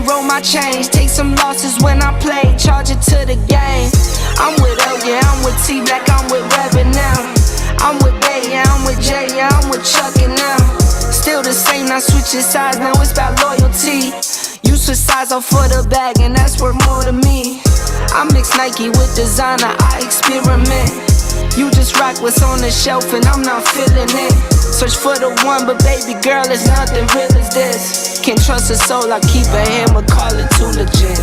roll my change. Take some losses when I play, charge it to the game. I'm with L, yeah, I'm with T Black, I'm with Reverend now. I'm with Bay, yeah, I'm with Jay, yeah, I'm with Chuck and now. Still the same, not switching sides, now it's about loyalty. You switch sides off for the bag, and that's worth more to me. I mix Nike with designer, I experiment. You just rock what's on the shelf, and I'm not feeling it. Search for the one, but baby girl, it's nothing real as this. Can't trust a soul, I keep a hammer, call it too legit.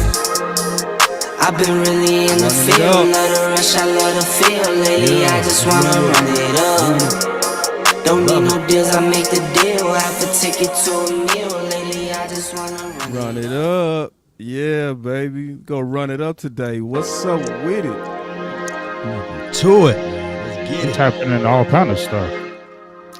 I've been really in the field, love the rush, I love the feel. Lately, I just wanna run it up. Don't need no deals, I make the deal. I have to take it to a meal. Lately, I just wanna run it up. Yeah, baby. Go run it up today. What's up with it? To it. Let's get it. Tapping into all kind of stuff.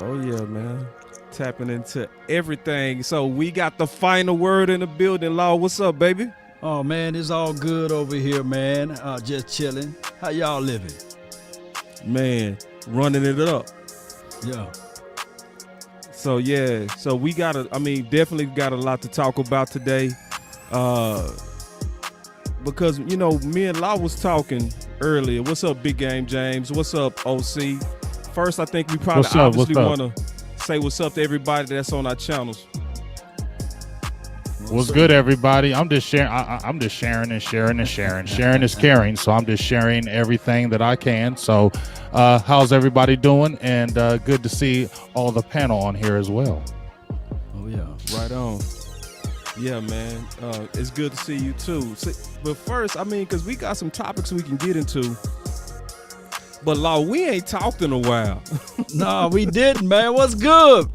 Oh, yeah, man. Tapping into everything. So we got the final word in the building, Law. What's up, baby? Oh, man, it's all good over here, man. Just chilling. How y'all living? Man, running it up. Yeah. So, yeah. So we definitely got a lot to talk about today. Because, you know, me and Law was talking earlier. What's up, Big Game James? What's up, OC? First, I think we probably obviously want to say what's up to everybody that's on our channels. What's good, everybody? I'm just sharing. I'm just sharing and sharing and sharing. Sharing is caring, so I'm just sharing everything that I can. So, how's everybody doing? And good to see all the panel on here as well. Oh yeah, right on. Yeah, man. It's good to see you too. But first, because we got some topics we can get into. But Law, we ain't talked in a while. No, we didn't, man. What's good?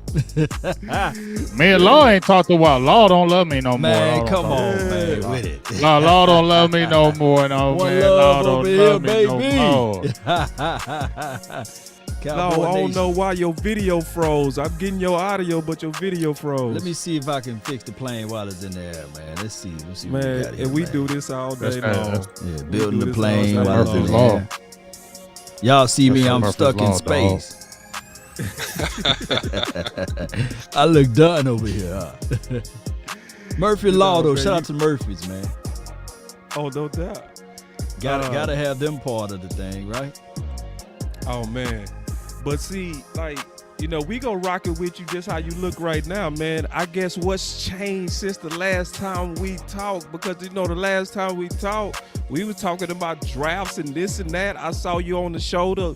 Me and Law ain't talked a while. Law don't love me no more. Man, come on, man, with it. Law don't love me no more. No, one man. love Law over don't here, love me baby. no more. No, I don't know why your video froze. I'm getting your audio, but your video froze. Let me see if I can fix the plane while it's in the air, man. Let's see. Man, what we got here, we do this all day long. Yeah, building the plane while it's in the air. Y'all see me, I'm stuck in space. I look done over here. Murphy Law, though. Shout out to Murphy's, man. Oh, no doubt. Gotta have them part of the thing, right? Oh, man. But see, like, you know, we gonna rock it with you just how you look right now, man. I guess what's changed since the last time we talked, because, you know, the last time we talked, we were talking about drafts and this and that. I saw you on the show, the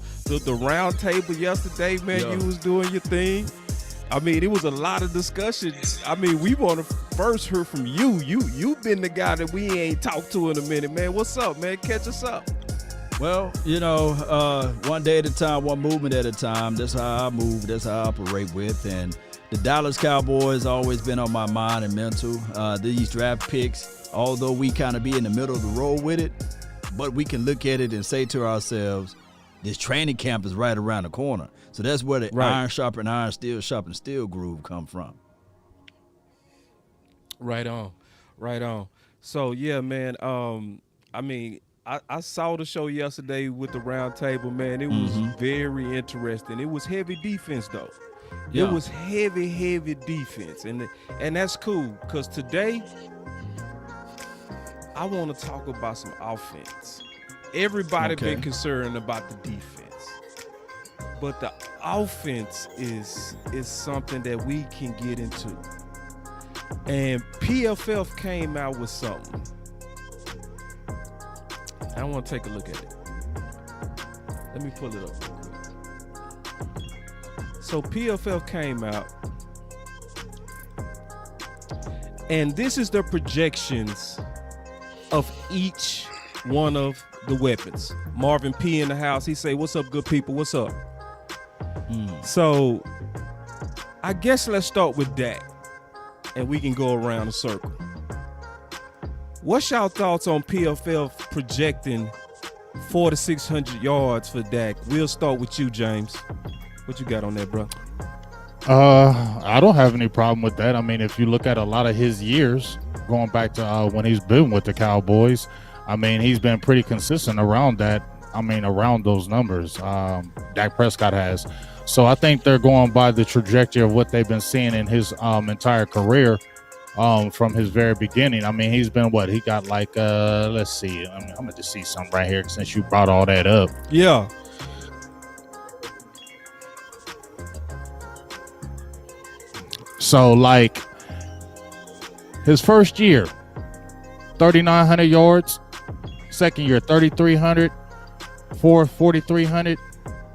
round table yesterday, man. Yeah. You was doing your thing. It was a lot of discussion. We want to first hear from you. You've been the guy that we ain't talked to in a minute, man. What's up, man? Catch us up. Well, you know, one day at a time, one movement at a time. That's how I move. That's how I operate with. And the Dallas Cowboys always been on my mind and mental. These draft picks, although we kind of be in the middle of the road with it, but we can look at it and say to ourselves, this training camp is right around the corner. So that's where the iron sharpen iron, steel sharpen steel groove come from. Right on. So, yeah, man, I saw the show yesterday with the round table, man. It was very interesting. It was heavy defense, though. Yeah. It was heavy defense. And that's cool, because today I want to talk about some offense. Everybody been concerned about the defense. But the offense is something that we can get into. And PFF came out with something. I want to take a look at it. Let me pull it up real quick. So PFF came out, and this is the projections of each one of the weapons. Marvin P in the house. He say, "What's up, good people? What's up?" So I guess let's start with Dak, and we can go around the circle. What's y'all thoughts on PFF projecting 400 to 600 yards for Dak? We'll start with you, James. What you got on that, bro? I don't have any problem with that. If you look at a lot of his years, going back to when he's been with the Cowboys, he's been pretty consistent around that. Around those numbers. Dak Prescott has. So I think they're going by the trajectory of what they've been seeing in his entire career. from his very beginning. I mean, he's been what? He got like let's see. I'm gonna just see something right here since you brought all that up. Yeah. So like his first year, 3,900 yards. Second year, 3,300. Fourth, 4,300.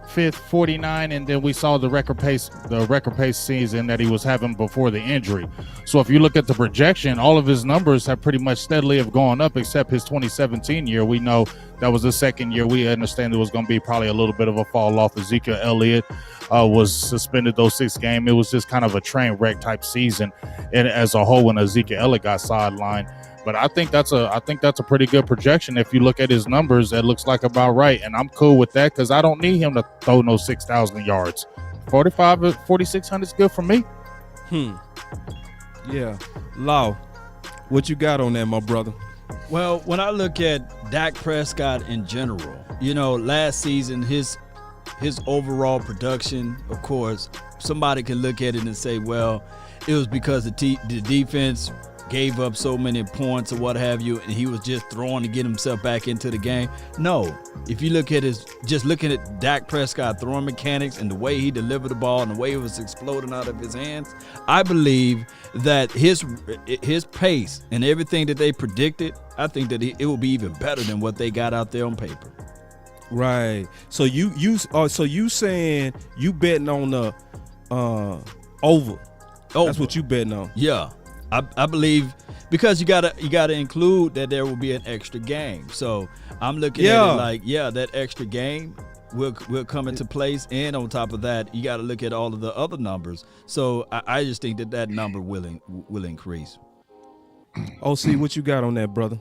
Fifth, 49, and then we saw the record pace season that he was having before the injury. So if you look at the projection, all of his numbers have pretty much steadily have gone up, except his 2017 year. We know that was the second year. We understand there was going to be probably a little bit of a fall off. Ezekiel Elliott was suspended those 6 games. It was just kind of a train wreck type season, and as a whole, when Ezekiel Elliott got sidelined. But I think that's a pretty good projection. If you look at his numbers, that looks like about right. And I'm cool with that because I don't need him to throw no 6,000 yards. 4,600 is good for me. Yeah. Law, what you got on that, my brother? Well, when I look at Dak Prescott in general, last season, his overall production, of course, somebody can look at it and say, well, it was because the defense gave up so many points or what have you, and he was just throwing to get himself back into the game. No, if you look at just looking at Dak Prescott throwing mechanics and the way he delivered the ball and the way it was exploding out of his hands, I believe that his pace and everything that they predicted, I think that it will be even better than what they got out there on paper. Right. So you saying you betting on the over? That's what you betting on. Yeah. I believe because you gotta include that there will be an extra game. So I'm looking at it like, that extra game will come into place, and on top of that, you got to look at all of the other numbers. So I just think that number will increase. OC, what you got on that, brother?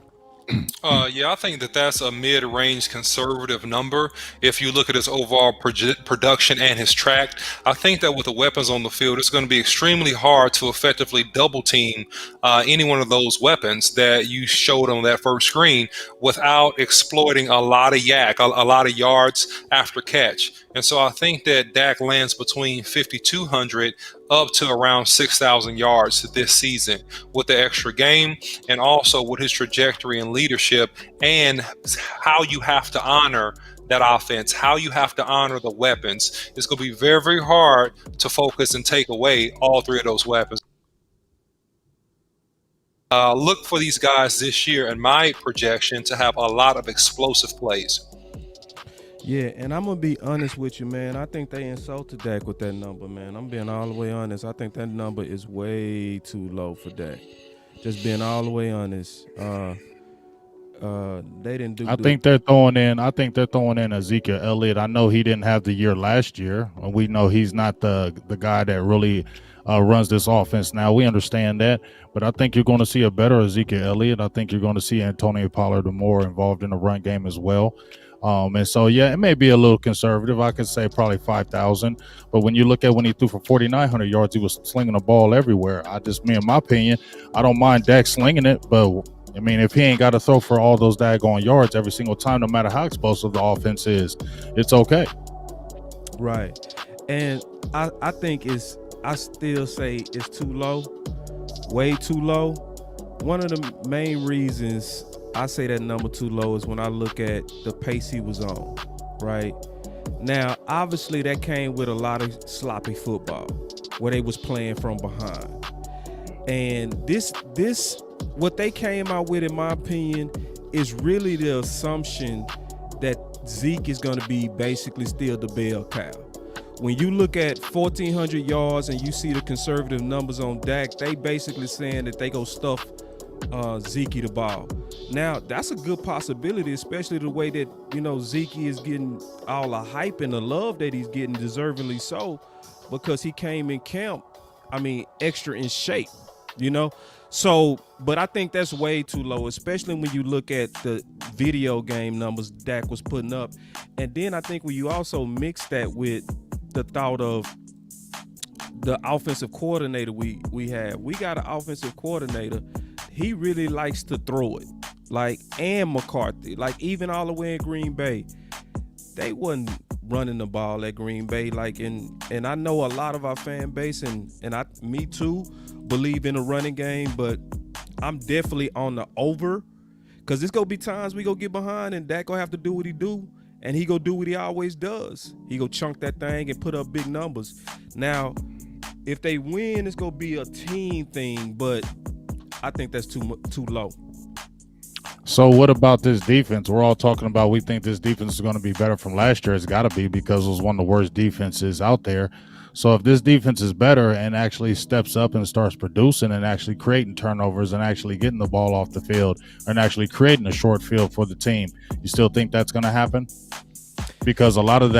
I think that's a mid-range conservative number. If you look at his overall production and his track, I think that with the weapons on the field, it's going to be extremely hard to effectively double team any one of those weapons that you showed on that first screen without exploiting a lot of a lot of yards after catch. And so I think that Dak lands between 5,200 up to around 6,000 yards this season with the extra game, and also with his trajectory and leadership, and how you have to honor that offense, how you have to honor the weapons. It's going to be very, very hard to focus and take away all 3 of those weapons. Look for these guys this year, in my projection, to have a lot of explosive plays. Yeah, and I'm going to be honest with you, man. I think they insulted Dak with that number, man. I'm being all the way honest. I think that number is way too low for Dak. Just being all the way honest. They didn't do. I think they're throwing in Ezekiel Elliott. I know he didn't have the year last year, and we know he's not the guy that really runs this offense now. We understand that, but I think you're going to see a better Ezekiel Elliott. I think you're going to see Antonio Pollard more involved in the run game as well. And so, it may be a little conservative. I could say probably 5,000. But when you look at when he threw for 4,900 yards, he was slinging the ball everywhere. In my opinion, I don't mind Dak slinging it. But, I mean, if he ain't got to throw for all those daggone yards every single time, no matter how explosive the offense is, it's okay. Right. And I think I still say it's too low, way too low. One of the main reasons I say that number too low is when I look at the pace he was on, right? Now, obviously that came with a lot of sloppy football where they was playing from behind. And this what they came out with, in my opinion, is really the assumption that Zeke is going to be basically still the bell cow. When you look at 1,400 yards and you see the conservative numbers on Dak, they basically saying that they go stuff Zeke the ball. Now, that's a good possibility, especially the way that, Zeke is getting all the hype and the love that he's getting, deservingly so, because he came in camp, extra in shape, So, but I think that's way too low, especially when you look at the video game numbers Dak was putting up. And then I think when you also mix that with the thought of the offensive coordinator we have. We got an offensive coordinator. He really likes to throw it. And McCarthy, even all the way in Green Bay, they wasn't running the ball at Green Bay. Like, and I know a lot of our fan base and me too, believe in a running game, but I'm definitely on the over, because there's gonna be times we go get behind and Dak gonna have to do what he do, and he go do what he always does. He go chunk that thing and put up big numbers. Now, if they win, it's gonna be a team thing, but I think that's too low. So what about this defense? We're all talking about we think this defense is going to be better from last year. It's got to be, because it was one of the worst defenses out there. So if this defense is better and actually steps up and starts producing and actually creating turnovers and actually getting the ball off the field and actually creating a short field for the team, you still think that's going to happen? Because a lot of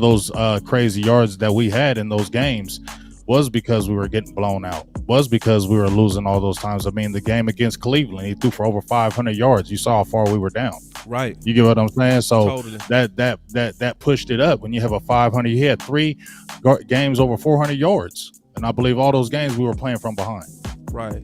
those crazy yards that we had in those games was because we were getting blown out, was because we were losing all those times. I mean, the game against Cleveland, he threw for over 500 yards. You saw how far we were down. Right. You get what I'm saying? So Totally. that pushed it up. When you have a 500, you had 3 games over 400 yards. And I believe all those games we were playing from behind. Right.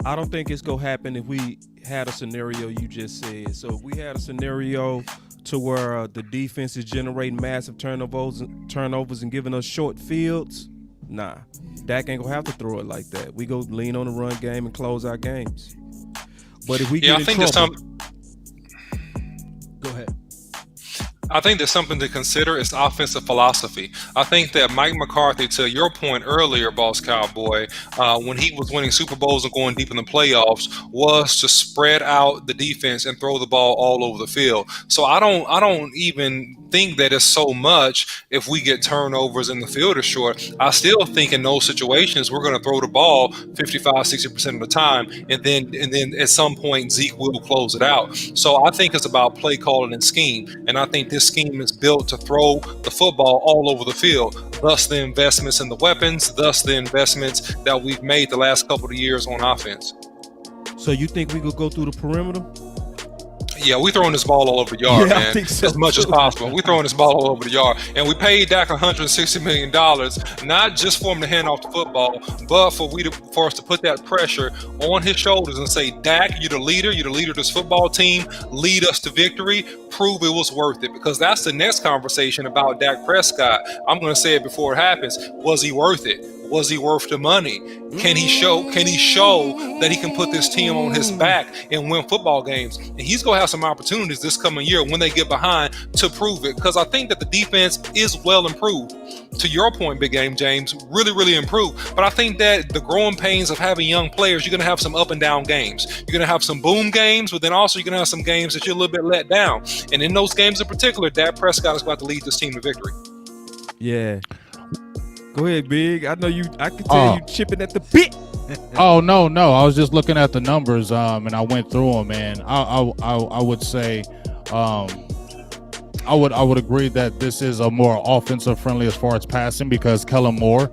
I don't think it's going to happen if we had a scenario you just said. So if we had a scenario to where the defense is generating massive turnovers and giving us short fields, nah, Dak ain't gonna have to throw it like that. We go lean on the run game and close our games. But if we get in trouble, go ahead. I think there's something to consider is offensive philosophy. I think that Mike McCarthy, to your point earlier, Boss Cowboy, when he was winning Super Bowls and going deep in the playoffs, was to spread out the defense and throw the ball all over the field. So I don't even think that it's so much if we get turnovers and the field is short. I still think in those situations we're going to throw the ball 55-60% of the time, and then at some point Zeke will close it out. So I think it's about play calling and scheme, and I think this scheme is built to throw the football all over the field. Thus the investments in the weapons, thus the investments that we've made the last couple of years on offense. So you think we could go through the perimeter? Yeah, we throwing this ball all over the yard, man, as much as possible. We throwing this ball all over the yard, and we paid Dak $160 million, not just for him to hand off the football, but for us to put that pressure on his shoulders and say, Dak, you're the leader of this football team. Lead us to victory. Prove it was worth it, because that's the next conversation about Dak Prescott. I'm going to say it before it happens. Was he worth it? Was he worth the money? Can he show that he can put this team on his back and win football games? And he's going to have some opportunities this coming year when they get behind to prove it, because I think that the defense is well improved. To your point, Big Game James, really, really improved. But I think that the growing pains of having young players, you're going to have some up and down games. You're going to have some boom games, but then also you're going to have some games that you're a little bit let down. And in those games in particular, Dak Prescott is going to lead this team to victory. Yeah. Go ahead, Big. I know you. I can tell you chipping at the bit. Oh no! I was just looking at the numbers, and I went through them, and I would say, I would agree that this is a more offensive friendly as far as passing, because Kellen Moore,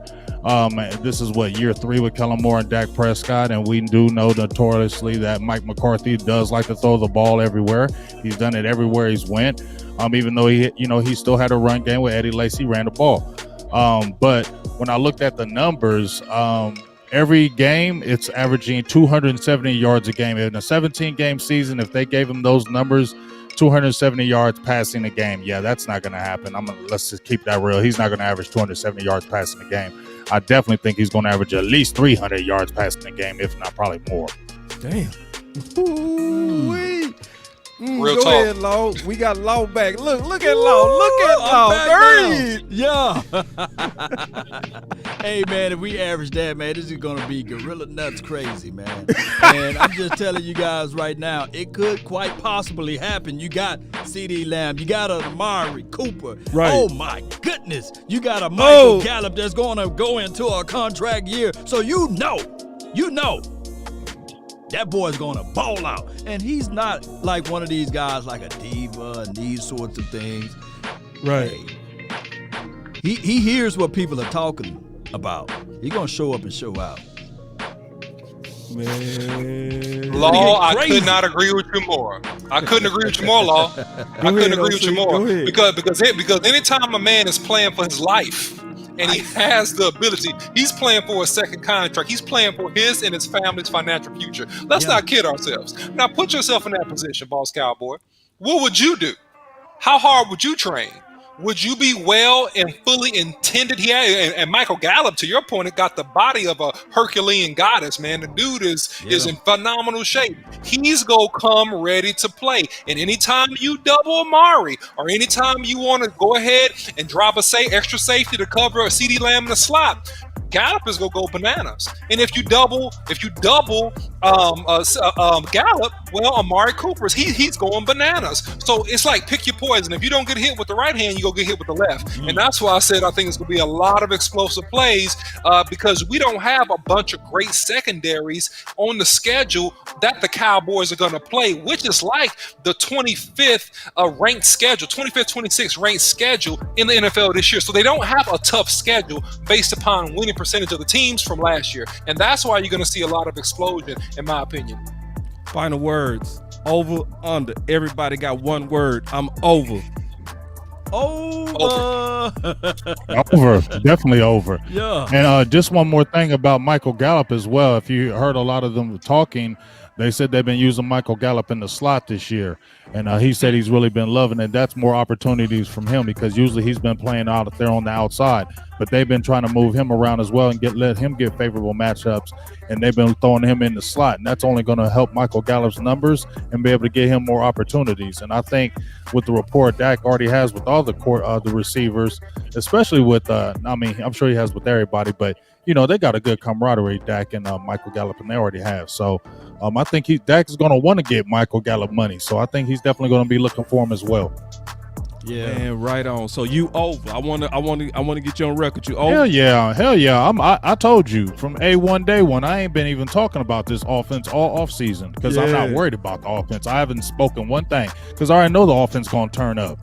this is year 3 with Kellen Moore and Dak Prescott, and we do know notoriously that Mike McCarthy does like to throw the ball everywhere. He's done it everywhere he's went. Even though he still had a run game with Eddie Lacy, ran the ball. But when I looked at the numbers, every game it's averaging 270 yards a game. In a 17-game season, if they gave him those numbers, 270 yards passing a game, yeah, that's not going to happen. Let's just keep that real. He's not going to average 270 yards passing a game. I definitely think he's going to average at least 300 yards passing a game, if not probably more. Damn. Ooh-wee. Real go talk. ahead, Law. We got Law back. Look at Law. Look at Law. Yeah. Hey, man, if we average that, man, this is going to be gorilla nuts crazy, man. And I'm just telling you guys right now, it could quite possibly happen. You got CeeDee Lamb. You got a Amari Cooper. Right. Oh, my goodness. You got a Michael Gallup that's going to go into a contract year. So you know. That boy's going to ball out. And he's not like one of these guys like a diva and these sorts of things. Right. Hey, he hears what people are talking about. He's going to show up and show out. Man. Law, I could not agree with you more. I couldn't agree with you more, Law. I couldn't agree with you more. Because anytime a man is playing for his life, and he has the ability, he's playing for a second contract. He's playing for his and his family's financial future. Let's not kid ourselves. Now put yourself in that position, Boss Cowboy. What would you do? How hard would you train? would you be well and fully intended? He had, and Michael Gallup, to your point, it got the body of a Herculean goddess, man. The dude is in phenomenal shape. He's gonna come ready to play. And anytime you double Amari, or anytime you want to go ahead and drop a extra safety to cover a CD Lamb in the slot, Gallup is gonna go bananas. And if you double Gallup, well, Amari Cooper's he's going bananas. So it's like pick your poison. If you don't get hit with the right hand, you go get hit with the left. And that's why I said I think it's gonna be a lot of explosive plays because we don't have a bunch of great secondaries on the schedule that the Cowboys are gonna play, which is like the 25th ranked schedule, 25th, 26th ranked schedule in the NFL this year. So they don't have a tough schedule based upon winning percentage of the teams from last year. And that's why you're going to see a lot of explosion, in my opinion. Final words. Over, under. Everybody got one word. I'm over. Over. Over. Definitely over. Yeah. And just one more thing about Michael Gallup as well. If you heard a lot of them talking, they said they've been using Michael Gallup in the slot this year. And he said he's really been loving it. That's more opportunities from him because usually he's been playing out there on the outside. But they've been trying to move him around as well and let him get favorable matchups. And they've been throwing him in the slot. And that's only going to help Michael Gallup's numbers and be able to get him more opportunities. And I think with the rapport Dak already has with all the receivers, especially with, I'm sure he has with everybody, but they got a good camaraderie, Dak and Michael Gallup, and they already have. So I think Dak is going to want to get Michael Gallup money. So I think he's definitely going to be looking for him as well. Yeah, man, right on. So you over? I want to get you on record. You over? Hell yeah. I told you from A1 day one. I ain't been even talking about this offense all off season because I'm not worried about the offense. I haven't spoken one thing because I already know the offense going to turn up.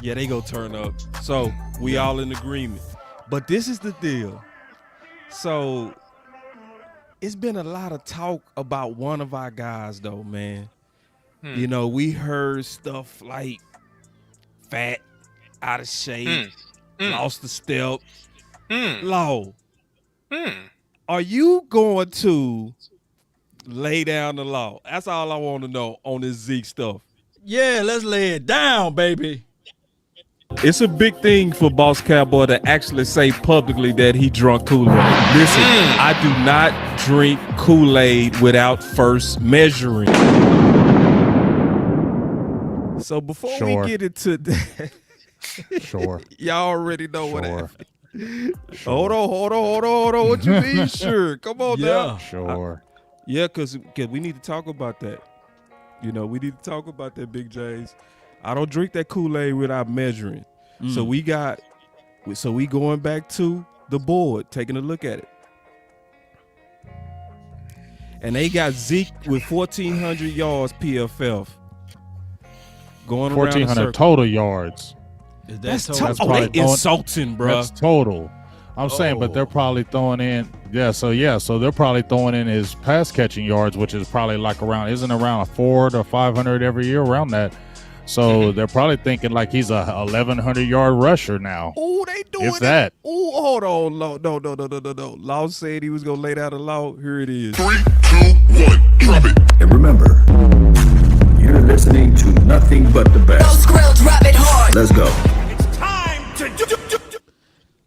Yeah, they go turn up. So we all in agreement. But this is the deal. So it's been a lot of talk about one of our guys, though, man. We heard stuff like fat, out of shape, lost the step. Law. Are you going to lay down the law? That's all I want to know on this Zeke stuff. Yeah, let's lay it down, baby. It's a big thing for Boss Cowboy to actually say publicly that he drunk Kool-Aid. Listen, I do not drink Kool-Aid without first measuring. So before we get into that, y'all already know what happened. Hold on. What you mean, sure? Come on now. Sure. Because we need to talk about that. We need to talk about that, Big J's. I don't drink that Kool-Aid without measuring. So we going back to the board, taking a look at it. And they got Zeke with 1,400 yards PFF. Going around 1,400 total yards. That's total. They insulting, bro. That's total. I'm saying, but they're probably throwing in. So they're probably throwing in his pass catching yards, which is probably like around 400 to 500 every year, around that. So they're probably thinking like he's a 1,100 yard rusher now. Oh, they doing if that. Oh, hold on, Law. No. Law said he was gonna lay down the law. Here it is. 3, 2, 1, drop it. And remember, you're listening to nothing but the best. Those grills drop it hard. Let's go. It's time to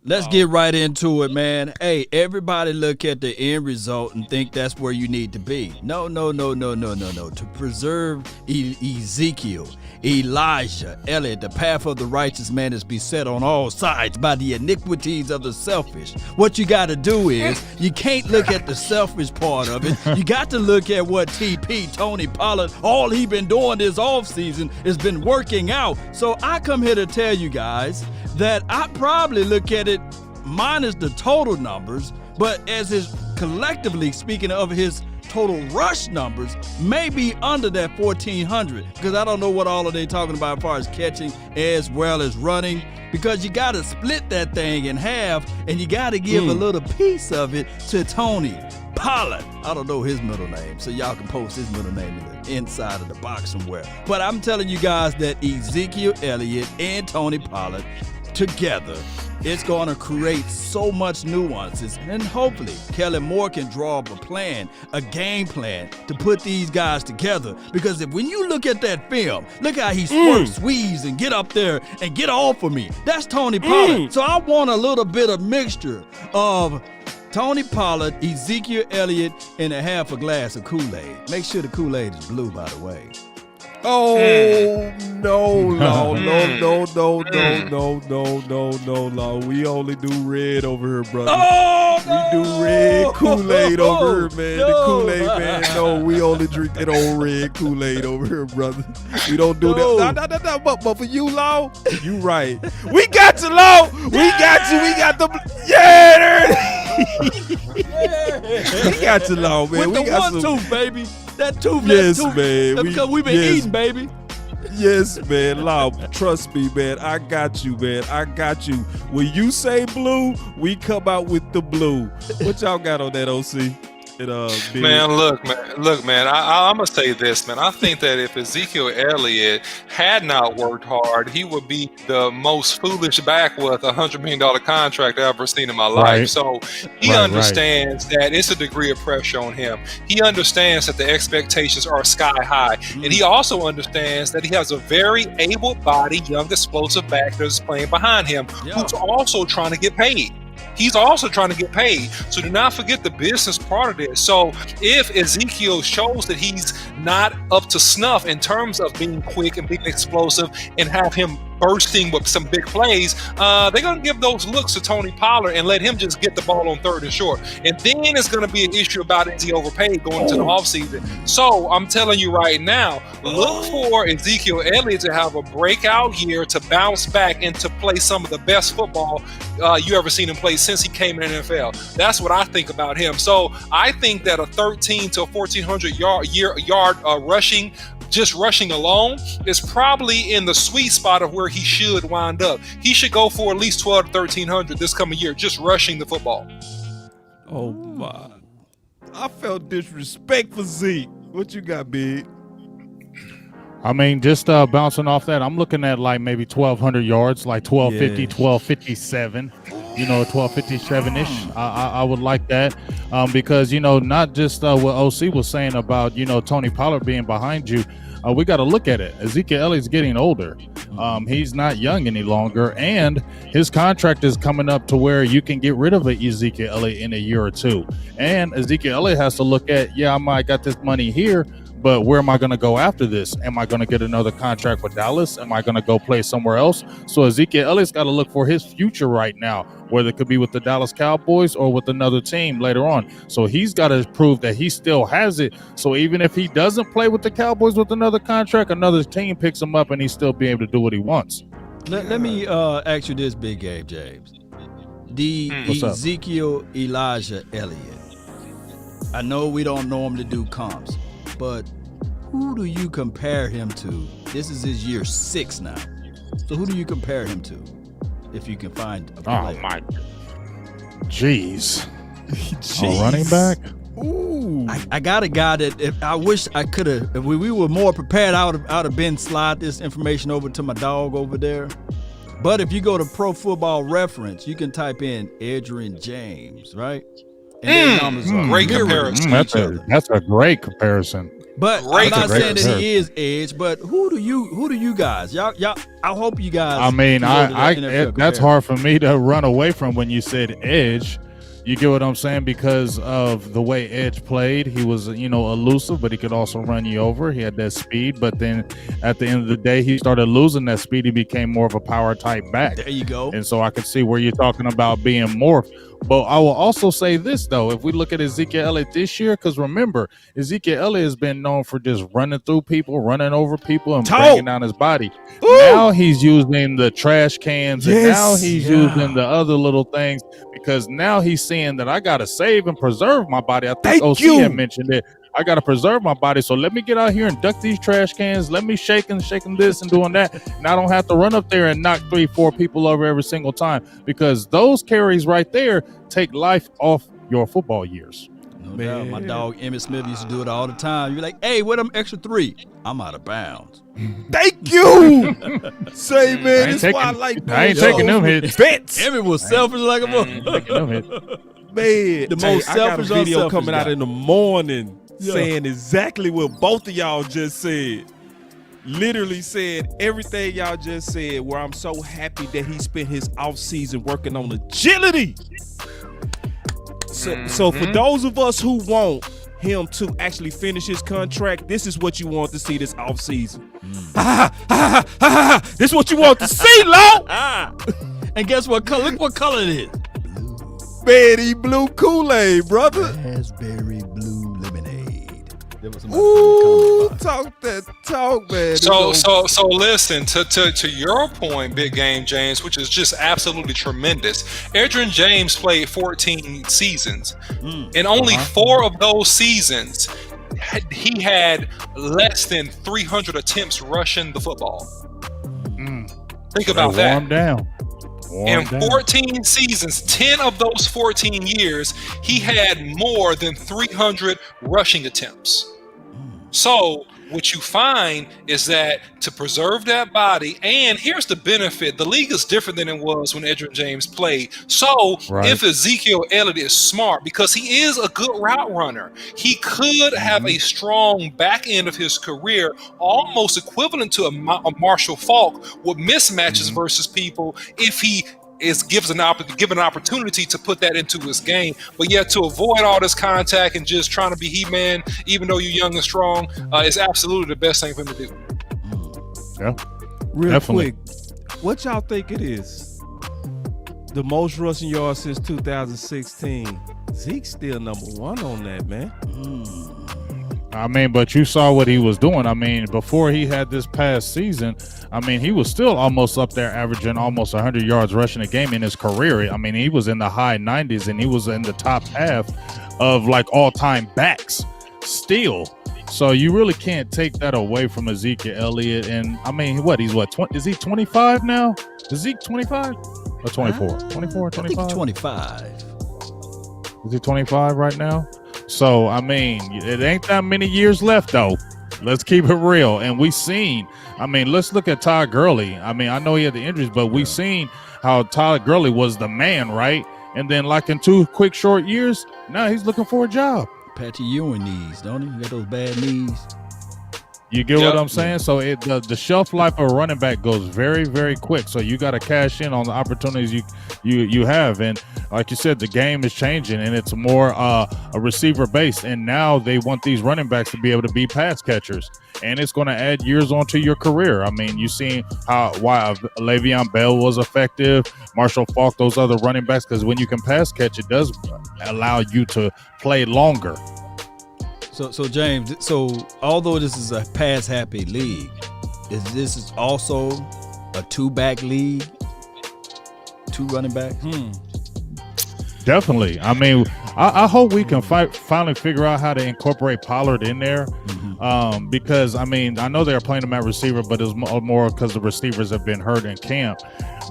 Let's get right into it, man. Hey, everybody look at the end result and think that's where you need to be. No. To preserve Ezekiel, Elijah, Elliott, the path of the righteous man is beset on all sides by the iniquities of the selfish. What you got to do is, you can't look at the selfish part of it. You got to look at what TP, Tony Pollard, all he been doing this offseason has been working out. So I come here to tell you guys that I probably look at it minus the total numbers, but as his collectively speaking of his total rush numbers, maybe under that 1,400, because I don't know what all are they talking about as far as catching as well as running, because you got to split that thing in half and you got to give a little piece of it to Tony Pollard. I don't know his middle name, so y'all can post his middle name in the inside of the box somewhere. But I'm telling you guys that Ezekiel Elliott and Tony Pollard together, it's going to create so much nuances. And hopefully, Kellen Moore can draw up a game plan to put these guys together. Because when you look at that film, look how he squirts, squeeze, and get up there and get off of me. That's Tony Pollard. So I want a little bit of mixture of Tony Pollard, Ezekiel Elliott, and a half a glass of Kool-Aid. Make sure the Kool-Aid is blue, by the way. Oh, no, Law. No. We only do red over here, brother. Oh, no! We do red Kool-Aid over here, man. No. The Kool-Aid, man. No, we only drink that old red Kool-Aid over here, brother. We don't do that. No. But for you, Law, you right. We got you, Law. We got you. We got the... Yeah, there. We got you, Law, man. With we the got one some... tooth, baby. That tooth. Yes, that tooth. man. That's because we've been eating, baby. Yes, man. Law, trust me, man. I got you, man. I got you. When you say blue, we come out with the blue. What y'all got on that, OC? Man, look, man. I'm gonna say this, man. I think that if Ezekiel Elliott had not worked hard, he would be the most foolish back with $100 million contract I've ever seen in my life. Right. So he understands that it's a degree of pressure on him. He understands that the expectations are sky high, and he also understands that he has a very able-bodied, young, explosive back that's playing behind him, who's also trying to get paid. He's also trying to get paid. So do not forget the business part of this. So if Ezekiel shows that he's not up to snuff in terms of being quick and being explosive and have him bursting with some big plays, they're going to give those looks to Tony Pollard and let him just get the ball on third and short. And then it's going to be an issue about is he overpaid going into the offseason. So I'm telling you right now, look for Ezekiel Elliott to have a breakout year to bounce back and to play some of the best football you ever seen him play since he came in the NFL. That's what I think about him. So I think that a 1,300 to 1,400 yard rushing, just rushing alone, is probably in the sweet spot of where he should wind up. He should go for at least 1,200 to 1,300 this coming year, just rushing the football. Oh, my. I felt disrespect for Zeke. What you got, Big? I mean, just bouncing off that, I'm looking at like maybe 1,200 yards, like 1,250, 1,257. 1,257-ish. I would like that because, not just what OC was saying about, Tony Pollard being behind you. We got to look at it. Ezekiel Elliott's getting older. He's not young any longer, and his contract is coming up to where you can get rid of Ezekiel Elliott in a year or two. And Ezekiel Elliott has to look at, I might got this money here, but where am I going to go after this? Am I going to get another contract with Dallas? Am I going to go play somewhere else? So Ezekiel Elliott's got to look for his future right now, whether it could be with the Dallas Cowboys or with another team later on. So he's got to prove that he still has it. So even if he doesn't play with the Cowboys with another contract, another team picks him up and he still be able to do what he wants. Let me ask you this, Big Gabe James. The Ezekiel Elijah Elliott. I know we don't normally do comps, but who do you compare him to? This is his year 6 now. So who do you compare him to, if you can find a player? Oh, my. Jeez. A running back? Ooh. I got a guy that if I wish I could have, if we were more prepared, I would have been slide this information over to my dog over there. But if you go to Pro Football Reference, you can type in Adrian James, right? And their numbers are great comparison. That's a great comparison. But I'm not saying that he is edge, but who do you guys? Y'all I hope you guys. I mean, that's hard for me to run away from when you said edge. You get what I'm saying? Because of the way Edge played, he was, elusive, but he could also run you over. He had that speed, but then at the end of the day, he started losing that speed. He became more of a power type back. There you go. And so I could see where you're talking about being morphed. But I will also say this, though, if we look at Ezekiel Elliott this year, because remember, Ezekiel Elliott has been known for just running through people, running over people, and bringing down his body. Ooh. Now he's using the trash cans, and now he's using the other little things, because now he's seeing that I got to save and preserve my body. I think OC had mentioned it. I got to preserve my body, so let me get out here and duck these trash cans. Let me shaking this and doing that, and I don't have to run up there and knock 3-4 people over every single time, because those carries right there take life off your football years. No No Man. doubt. My dog Emmitt Smith used to do it all the time. You're like, hey, where them extra 3? I'm out of bounds. Thank you. Say, man, I ain't that's why I taking- like I ain't doing taking shows them with hits. vets. Emmitt was selfish like a motherfucker. Man, The most I got a selfish, video unselfish coming out guy. in the morning Yeah. saying exactly what both of y'all just said. Literally said everything y'all just said, where I'm so happy that he spent his off season working on agility. So for those of us who want him to actually finish his contract, this is what you want to see this off season. This is what you want to see, Lo. And guess what color? Look what color it is. Man, he blue Kool-Aid, brother. Raspberry blue lemonade. That was my Ooh, favorite comment. talk that talk, man. So listen to your point, Big Game James, which is just absolutely tremendous. Edgerrin James played 14 seasons, and only 4 of those seasons he had less than 300 attempts rushing the football. Think about that. Warm down. In 14 seasons, 10 of those 14 years, he had more than 300 rushing attempts. So what you find is that to preserve that body, and here's the benefit, the league is different than it was when Edgerrin James played. So if Ezekiel Elliott is smart, because he is a good route runner, he could have a strong back end of his career, almost equivalent to a Marshall Faulk with mismatches versus people if he is given an opportunity to put that into his game. But yet to avoid all this contact and just trying to be He-Man, even though you're young and strong, is absolutely the best thing for him to do. Yeah. Real Definitely. quick, what y'all think it is? The most rushing yards since 2016. Zeke's still number 1 on that, man. I mean, but you saw what he was doing. I mean, before he had this past season, I mean, he was still almost up there averaging almost 100 yards rushing a game in his career. I mean, he was in the high 90s and he was in the top half of like all-time backs still. So you really can't take that away from Ezekiel Elliott. And I mean, is he 25 now? Is Zeke 25 or 24? 24, 25? I think he's 25. Is he 25 right now? So, I mean, it ain't that many years left, though. Let's keep it real. And we seen, I mean, let's look at Todd Gurley. I mean, I know he had the injuries, but we seen how Todd Gurley was the man, right? And then, like, in 2 quick, short years, now he's looking for a job. Patty Ewing knees, don't he? You got those bad knees. You get what I'm saying? So the shelf life of a running back goes very, very quick. So you got to cash in on the opportunities you have. And like you said, the game is changing and it's more a receiver based. And now they want these running backs to be able to be pass catchers. And it's going to add years onto your career. I mean, you've seen why Le'Veon Bell was effective, Marshall Faulk, those other running backs, because when you can pass catch, it does allow you to play longer. So James, although this is a pass happy league, this is also a 2-back league, 2 running backs? Definitely. I mean, I hope we can finally figure out how to incorporate Pollard in there, because I mean, I know they're playing him at receiver, but it's more because the receivers have been hurt in camp.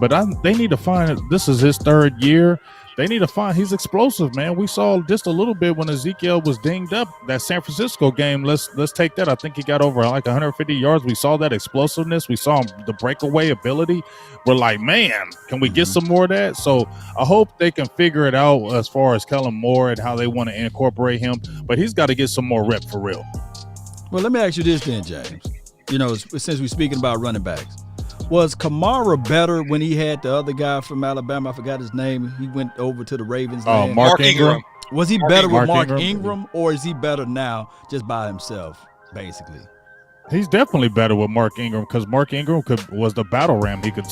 But they need to find. This is his 3rd year. They need to find. He's explosive, man. We saw just a little bit when Ezekiel was dinged up that San Francisco game. Let's take that. I think he got over like 150 yards. We saw that explosiveness. We saw the breakaway ability. We're like, man, can we get some more of that? So I hope they can figure it out as far as Kellen Moore and how they want to incorporate him. But he's got to get some more rep for real. Well, let me ask you this then, James. You know, since we're speaking about running backs, was Kamara better when he had the other guy from Alabama? I forgot his name. He went over to the Ravens. Mark Ingram. Was he better with Mark Ingram. Ingram, or is he better now just by himself, basically? He's definitely better with Mark Ingram because Mark Ingram was the battle ram. He could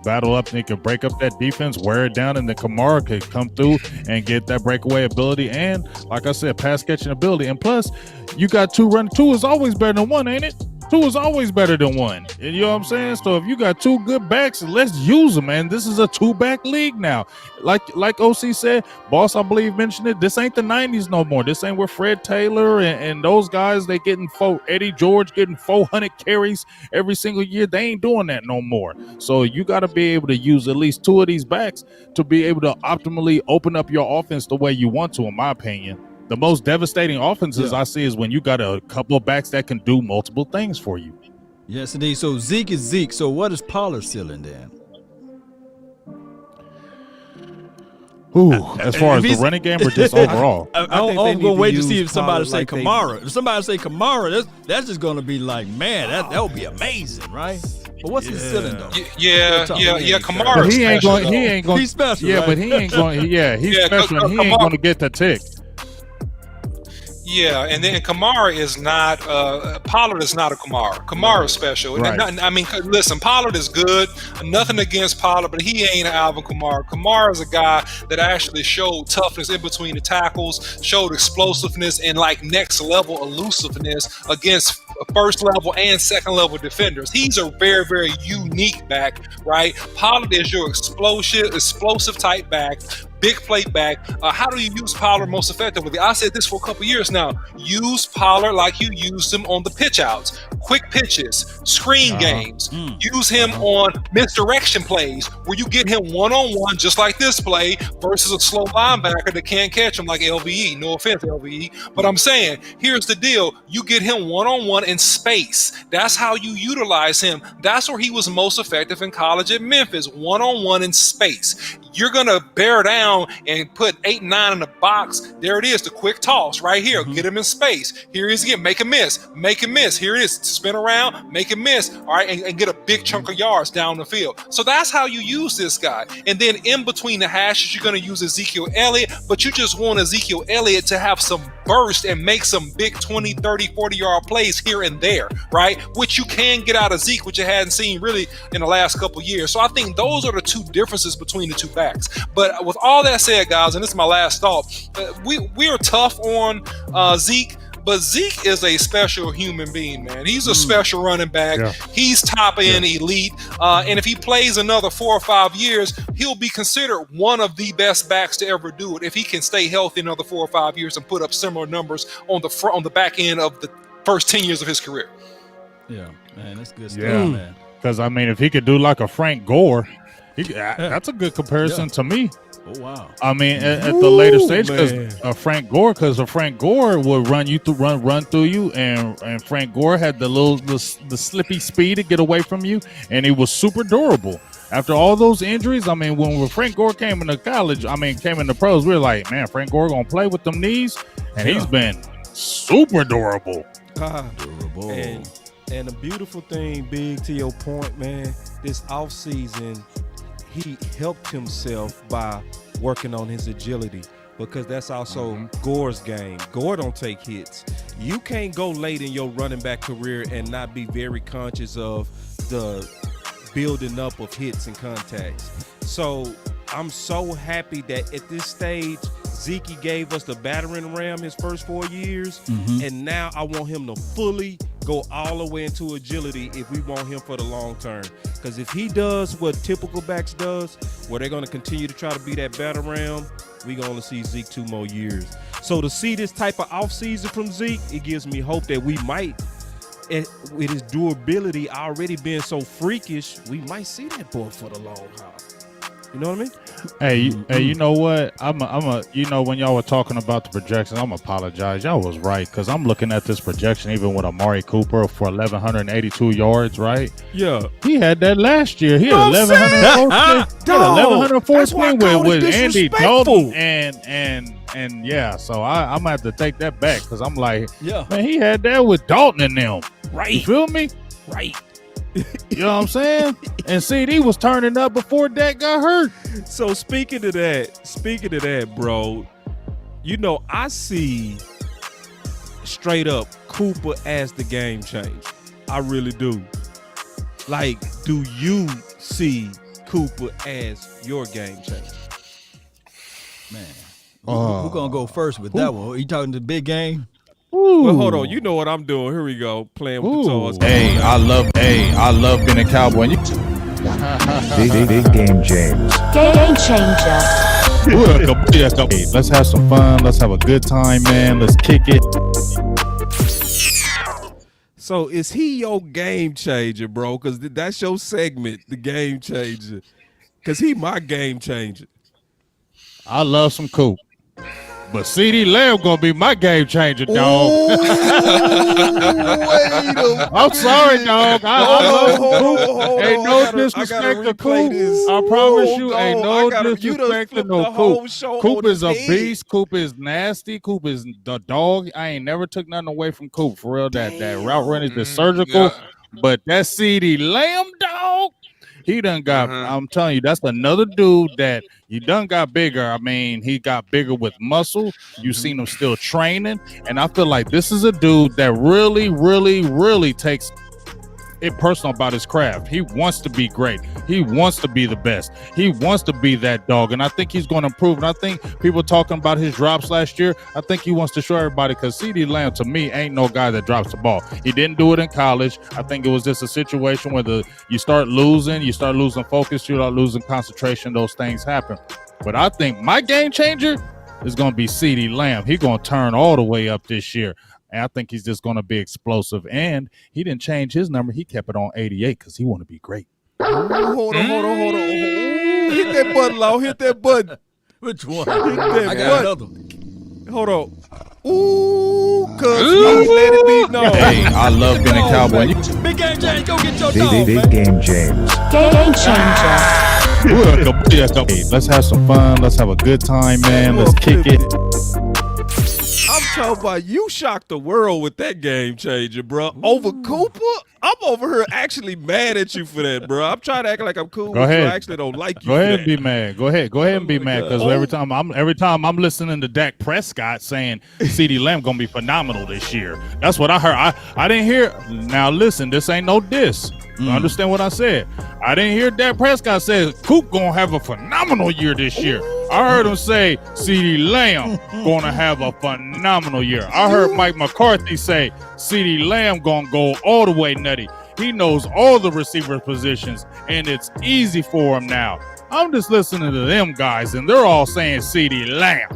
battle up and he could break up that defense, wear it down, and then Kamara could come through and get that breakaway ability and, like I said, pass catching ability. And plus, you got 2 running. 2 is always better than 1, ain't it? 2 is always better than 1. And you know what I'm saying? So if you got 2 good backs, let's use them, man. This is a 2-back league now. Like OC said, Boss, I believe, mentioned it. This ain't the 90s no more. This ain't where Fred Taylor and those guys, they getting Eddie George getting 400 carries every single year. They ain't doing that no more. So you got to be able to use at least 2 of these backs to be able to optimally open up your offense the way you want to, in my opinion. The most devastating offenses I see is when you got a couple of backs that can do multiple things for you. Yes, indeed. So Zeke is Zeke. So what is Pollard's ceiling then? Ooh, as far as the running game or just overall? I'm going to wait to see if somebody say Kamara. If somebody say Kamara, that's just going to be like, man, that would be amazing, right? But what's his ceiling though? Yeah. Kamara. But he ain't going. He's special. Yeah, right? but he ain't going. Yeah, he's special. And he ain't going to get the tick. Yeah, and then Kamara is not. Pollard is not a Kamara. Kamara is special. Right. Listen, Pollard is good. Nothing against Pollard, but he ain't an Alvin Kamara. Kamara is a guy that actually showed toughness in between the tackles, showed explosiveness and like next level elusiveness against first level and second level defenders. He's a very, very unique back, right? Pollard is your explosive type back. Big play back. How do you use Pollard most effectively? I said this for a couple years now. Use Pollard like you used him on the pitch outs. Quick pitches, screen games. Use him on misdirection plays where you get him one-on-one just like this play versus a slow linebacker that can't catch him like LVE. No offense, LVE. But I'm saying, here's the deal. You get him one-on-one in space. That's how you utilize him. That's where he was most effective in college at Memphis. One-on-one in space. You're going to bear down and put 8 and 9 in the box. There it is, the quick toss right here. Get him in space. Here he is again. Make him miss. Make him miss. Here it is. Spin around. Make him miss. All right, and get a big chunk of yards down the field. So that's how you use this guy. And then in between the hashes, you're going to use Ezekiel Elliott, but you just want Ezekiel Elliott to have some burst and make some big 20, 30, 40-yard plays here and there, right? Which you can get out of Zeke, which you hadn't seen really in the last couple years. So I think those are the two differences between the two backs. But with all that said, guys, and this is my last thought, we are tough on Zeke, but Zeke is a special human being, man. He's a special running back. Yeah. He's top end elite. And if he plays another 4 or 5 years, he'll be considered one of the best backs to ever do it if he can stay healthy another 4 or 5 years and put up similar numbers on the back end of the first 10 years of his career. Yeah, man, that's good stuff, man. Because, I mean, if he could do like a Frank Gore, that's a good comparison to me. Oh, wow. I mean, at the later stage, because Frank Gore would run through you, and Frank Gore had the slippy speed to get away from you, and he was super durable. After all those injuries, I mean, when Frank Gore came into college, came into pros, we were like, man, Frank Gore gonna play with them knees, and he's been super durable. Durable. And the beautiful thing, Big, to your point, man, this offseason, he helped himself by working on his agility, because that's also Gore's game. Gore don't take hits. You can't go late in your running back career and not be very conscious of the building up of hits and contacts. So I'm so happy that at this stage, Zeke gave us the battering ram his first 4 years, and now I want him to fully go all the way into agility if we want him for the long term. Because if he does what typical backs does, where they're going to continue to try to be that battering ram, we're going to see Zeke 2 more years. So to see this type of offseason from Zeke, it gives me hope that we might, with his durability already being so freakish, we might see that boy for the long haul. You know what I mean? Hey, you know what? When y'all were talking about the projections, I'm apologize. Y'all was right, because I'm looking at this projection even with Amari Cooper for 1,182 yards, right? Yeah. He had that last year. He had 1,114 with Andy Dalton and yeah. So I'm gonna have to take that back, because I'm like, man, he had that with Dalton and them. Right. You feel me? Right. You know what I'm saying? And CD was turning up before Dak got hurt. So speaking of that, bro, I see straight up Cooper as the game changer. I really do. Like, do you see Cooper as your game changer? Man, we're going to go first with that one. Are you talking the big game? Well, hold on. You know what I'm doing. Here we go. Playing with the toys. Hey, I love being a Cowboy. Big game, James. Game changer. Hey, let's have some fun. Let's have a good time, man. Let's kick it. So is he your game changer, bro? Because that's your segment, the game changer. Because he my game changer. I love some Coop. But CD Lamb gonna be my game changer, dog. I'm sorry, dog. Ain't no disrespect to Coop. I promise you, ain't no disrespect to no Coop. Coop is a beast. Coop is nasty. Coop is the dog. I ain't never took nothing away from Coop. For real, that route run is the surgical. Yeah. But that CD Lamb, dog, he done got, I'm telling you, that's another dude that he done got bigger. I mean, he got bigger with muscle. You seen him still training. And I feel like this is a dude that really, really, really takes it personal about his craft. He wants to be great. He wants to be the best. He wants to be that dog. And I think he's going to improve. And I think people talking about his drops last year, I think he wants to show everybody, because CD Lamb, to me, ain't no guy that drops the ball. He didn't do it in college. I think it was just a situation where you start losing focus, you start losing concentration, those things happen. But I think my game changer is going to be CD Lamb. He's going to turn all the way up this year. And I think he's just going to be explosive. And he didn't change his number. He kept it on 88 because he want to be great. Hold on. Hit that button, Law. Hit that button. Which one? I got another one. Hold on. Ooh, cuz you let it be known. Hey, I love being a Cowboy. Big Game James, go get your dog, Big Game James. Game changer. Hey, let's have some fun. Let's have a good time, man. Let's kick it. I'm talking about you shocked the world with that game changer, bro. Over Cooper? I'm over here actually mad at you for that, bro. I'm trying to act like I'm cool. Go ahead. I actually don't like you. Go ahead for and be mad. Go ahead and be mad, because every time I'm listening to Dak Prescott saying CD Lamb gonna be phenomenal this year. That's what I heard. I didn't hear. Now listen, this ain't no diss. You understand what I said? I didn't hear Dak Prescott say Coop gonna have a phenomenal year this year. I heard him say CD Lamb gonna have a phenomenal year. I heard Mike McCarthy say CD Lamb gonna go all the way nutty. He knows all the receiver positions, and it's easy for him now. I'm just listening to them guys, and they're all saying CD Lamb.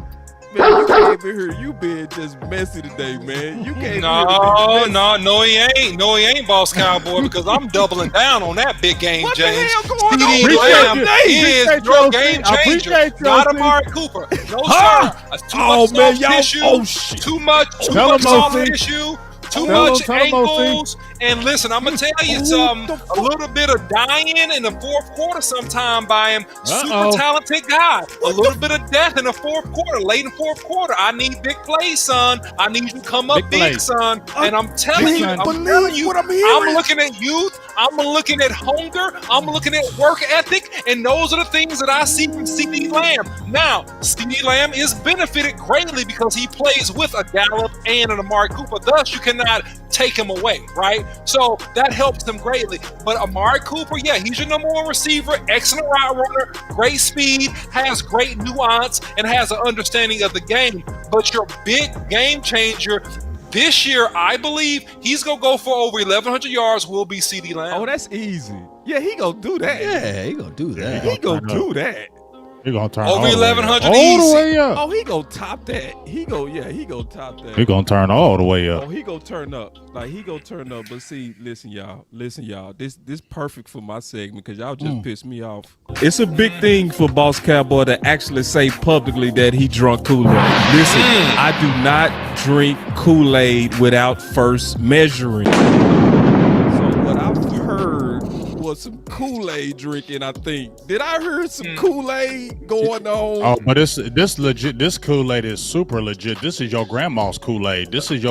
Man, you came in here, you being just messy today, man. You came No, he ain't, Boss Cowboy, because I'm doubling down on that big game, What James. the hell going on? CD Lamb is Appreciate your you, game I changer, appreciate you, not OC. Amari Cooper. No, Huh? sir. Too much soft tissue, too much Tell him, soft OC. tissue, too Tell much him, OC. ankles. And listen, I'm gonna tell you something. A little bit of dying in the fourth quarter sometime by him. Super talented guy. A little bit of death in the fourth quarter, late in the fourth quarter. I need big plays, son. I need you to come up big, son. And I'm telling you, what I'm hearing. I'm looking at youth. I'm looking at hunger. I'm looking at work ethic. And those are the things that I see from CD Lamb. Now, CD Lamb is benefited greatly because he plays with a Gallup and an Amari Cooper. Thus, you cannot take him away, right? So that helps them greatly. But Amari Cooper, yeah, he's your number one receiver, excellent route runner, great speed, has great nuance, and has an understanding of the game. But your big game changer this year, I believe he's going to go for over 1,100 yards, will be CD Lamb. Oh, that's easy. Yeah, he gonna do that. Yeah, he gonna do that. He gonna do that. He gonna turn over 1,100 all easy. the way up. Oh, he gonna top that. He gonna top that. He gonna turn all the way up. Oh, he gonna turn up. Like, he gonna turn up. But see, listen, y'all. This perfect for my segment, because y'all just pissed me off. It's a big thing for Boss Cowboy to actually say publicly that he drunk Kool-Aid. Listen, I do not drink Kool-Aid without first measuring. So what I've heard was some Kool-Aid drinking, I think. Did I hear some Kool-Aid going on? Oh, but this legit. This Kool-Aid is super legit. This is your grandma's Kool-Aid. This is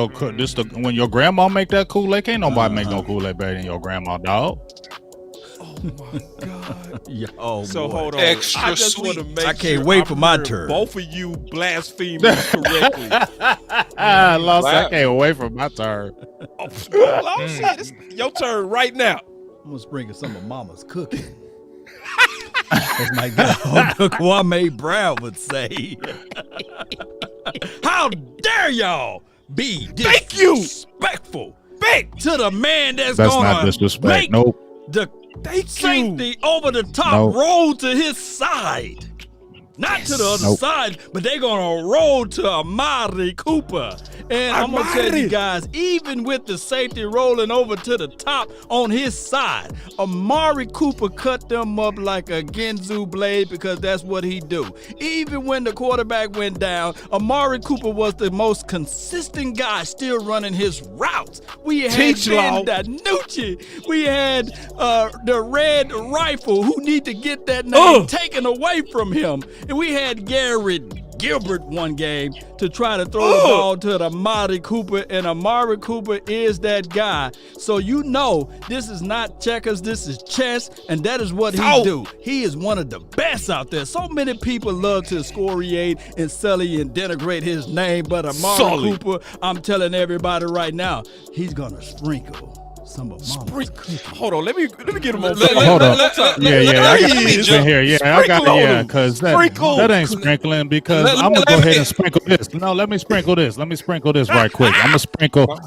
when your grandma make that Kool-Aid. Can't nobody make no Kool-Aid better than your grandma, dog. Oh my God. Oh, so boy. hold on. Extra I just sweet. want to make I can't sure wait for I'm my hearing turn. Both of you blaspheming correctly. Lost. I can't wait for my turn. Oh, shit. It's your turn right now. I'm gonna sprinkle some of Mama's cooking. As my guy Kwame Brown would say. How dare y'all be disrespectful to the man that's That's gonna not disrespect. make Nope. the safety over the top roll to his side. Not to the other side, but they're gonna roll to Amari Cooper. And I'm going to tell you guys, even with the safety rolling over to the top on his side, Amari Cooper cut them up like a Ginzu blade because that's what he do. Even when the quarterback went down, Amari Cooper was the most consistent guy still running his routes. We had Ben DiNucci. We had the Red Rifle, who need to get that name taken away from him. And we had Garrett Gilbert one game to try to throw the ball to the Amari Cooper, and Amari Cooper is that guy. So you know this is not checkers, this is chess, and that is what he do. He is one of the best out there. So many people love to excoriate and sully and denigrate his name, but Amari Cooper, I'm telling everybody right now, he's gonna sprinkle. Hold on, let me get him on. Hold on. I got it here. Yeah, I got it. Yeah, because that ain't sprinkling. Because I'm gonna go ahead and sprinkle this. No, let me sprinkle this. Let me sprinkle this right quick. I'm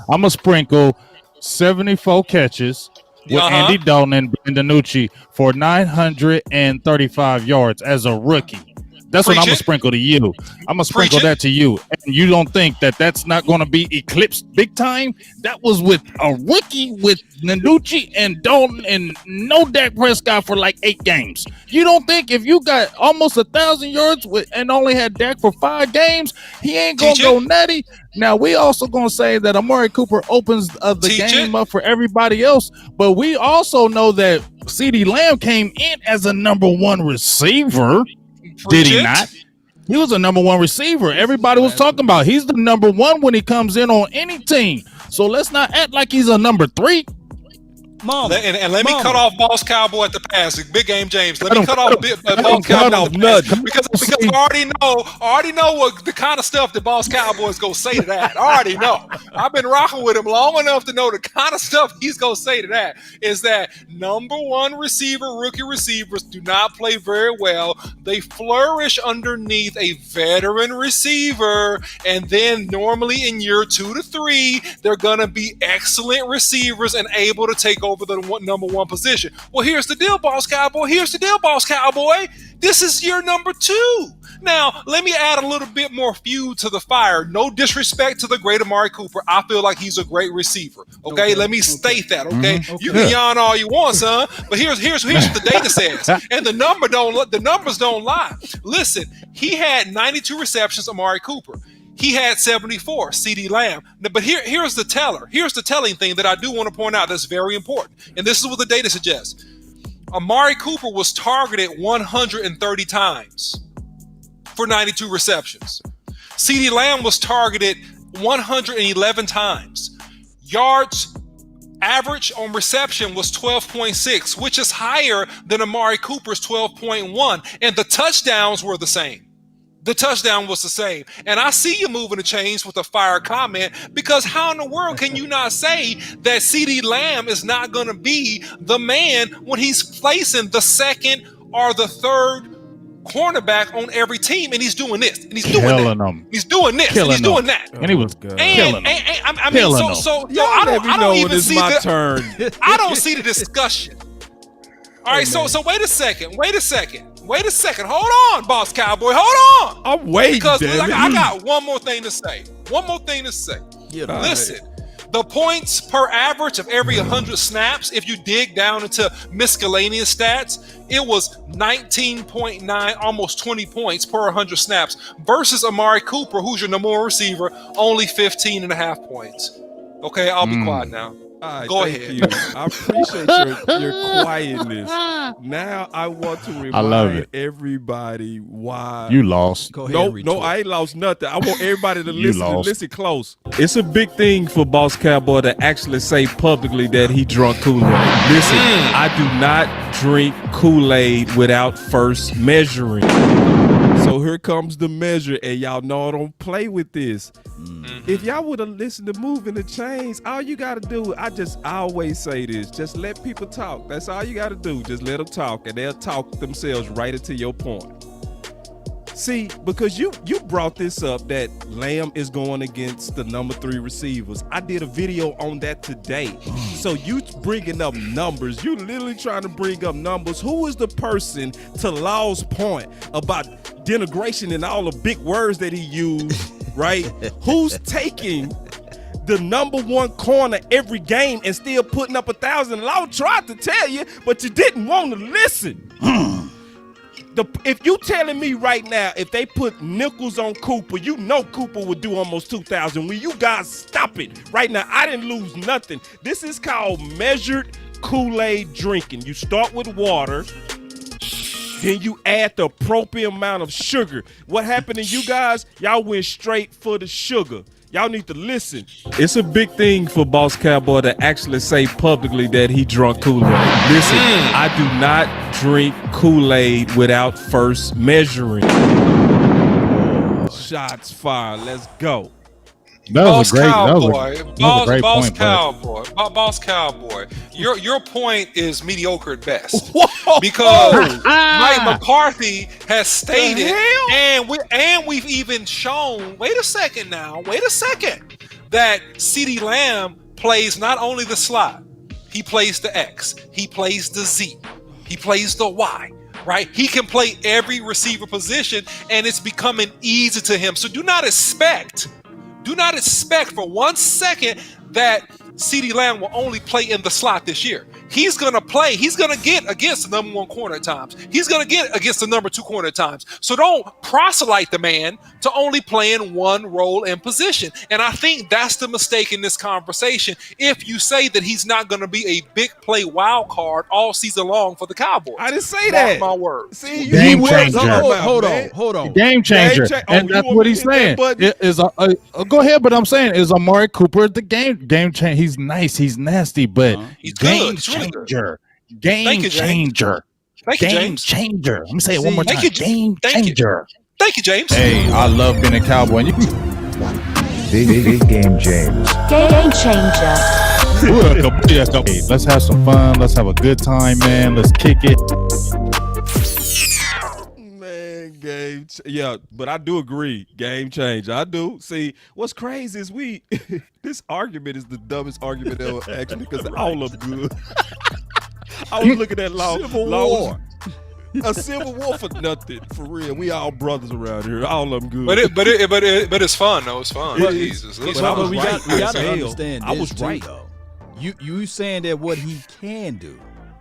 gonna sprinkle 74 catches with Andy Dalton and Ben DiNucci for 935 yards as a rookie. That's what I'm going to sprinkle to you. I'm going to sprinkle that to you. And you don't think that that's not going to be eclipsed big time? That was with a rookie with DiNucci and Dalton and no Dak Prescott for like 8 games. You don't think if you got almost 1,000 yards and only had Dak for 5 games, he ain't going to go nutty? Now, we also going to say that Amari Cooper opens the game up for everybody else, but we also know that CeeDee Lamb came in as a number 1 receiver. Did he not? He was a number 1 receiver. Everybody was talking about he's the number 1 when he comes in on any team. So let's not act like he's a number 3. Mom, and let me cut off Boss Cowboy at the pass. Big Game James. Let me cut off Boss Cowboy because I already know what the kind of stuff that Boss Cowboy's gonna say to that. I already know. I've been rocking with him long enough to know the kind of stuff he's gonna say to that is that number 1 rookie receivers do not play very well. They flourish underneath a veteran receiver, and then normally in year 2 to 3, they're gonna be excellent receivers and able to take over the number 1 position. Well, here's the deal, Boss Cowboy. This is year number 2. Now, let me add a little bit more fuel to the fire. No disrespect to the great Amari Cooper. I feel like he's a great receiver. Okay? Let me state that, okay? You can yawn all you want, son, but here's what the data says. And the numbers don't lie. Listen, he had 92 receptions, Amari Cooper. He had 74, CeeDee Lamb. But here's the teller. Here's the telling thing that I do want to point out that's very important. And this is what the data suggests. Amari Cooper was targeted 130 times for 92 receptions. CeeDee Lamb was targeted 111 times. Yards average on reception was 12.6, which is higher than Amari Cooper's 12.1. And the touchdowns were the same. The touchdown was the same. And I see you moving the chains with a fire comment, because how in the world can you not say that CeeDee Lamb is not going to be the man when he's placing the 2nd or the 3rd cornerback on every team, and he's doing this, and he's doing that. He's doing this, and he's doing that. And he was good. I don't even see the turn. I don't see the discussion. All right, so wait a second. Hold on, Boss Cowboy. Hold on. I'm waiting, because I got one more thing to say. Listen, the points per average of every 100 snaps, if you dig down into miscellaneous stats, it was 19.9, almost 20 points per 100 snaps versus Amari Cooper, who's your number 1 receiver, only 15.5 points. Okay, I'll be quiet now. Right, go ahead. You. I appreciate your quietness. Now I want to remind everybody why you lost. Go ahead, no, I ain't lost nothing. I want everybody to listen close. It's a big thing for Boss Cowboy to actually say publicly that he drunk Kool-Aid. Listen, I do not drink Kool-Aid without first measuring. So here comes the measure, and y'all know I don't play with this. If y'all would have listened to Moving the Chains, all you got to do, I always say this, just let people talk. That's all you got to do. Just let them talk, and they'll talk themselves right into your point. See, because you brought this up that Lamb is going against the number 3 receivers. I did a video on that today. So you bringing up numbers. You literally trying to bring up numbers. Who is the person, to Law's point about denigration and all the big words that he used, right? Who's taking the number one corner every game and still putting up 1,000? I tried to tell you, but you didn't want to listen. If you telling me right now, if they put nickels on Cooper, you know Cooper would do almost 2,000. Will you guys stop it right now? I didn't lose nothing. This is called measured Kool-Aid drinking. You start with water, then you add the appropriate amount of sugar. What happened to you guys? Y'all went straight for the sugar. Y'all need to listen. It's a big thing for Boss Cowboy to actually say publicly that he drunk Kool-Aid. Listen, I do not drink Kool-Aid without first measuring. Shots fired. Let's go. That was a great, that was a great Boss point, Cowboy, Boss Cowboy. Your point is mediocre at best. Whoa. Because Mike McCarthy has stated, and we've even shown. Wait a second, that CeeDee Lamb plays not only the slot, he plays the X, he plays the Z, he plays the Y. Right? He can play every receiver position, and it's becoming easy to him. So do not expect for 1 second that CeeDee Lamb will only play in the slot this year. He's going to play. He's going to get against the number one corner at times. He's going to get against the number two corner at times. So don't proselyte the man to only play in one role and position. And I think that's the mistake in this conversation. If you say that he's not going to be a big play wild card all season long for the Cowboys. I didn't say that. Mark my words. See, Game changer. Hold on. Game changer. And that's what he's saying. Go ahead, but I'm saying, is Amari Cooper the game changer? He's nice. He's nasty, but he's game good. changer. Game changer. Thank you, Game James. changer. Let me say it one more time. Game Thank you. changer. Thank you, James. Hey, I love being a Cowboy. Big game, James. Game changer. Hey, let's have some fun. Let's have a good time, man. Let's kick it. Man, yeah, but I do agree. Game change. I do. See, what's crazy is this argument is the dumbest argument ever, actually, because all of them good. I was looking at Civil War. A civil war for nothing, for real. We all brothers around here. All of them good. But it's fun though. It's fun. Jesus. But we got to understand I was this too, right. though. You saying that what he can do,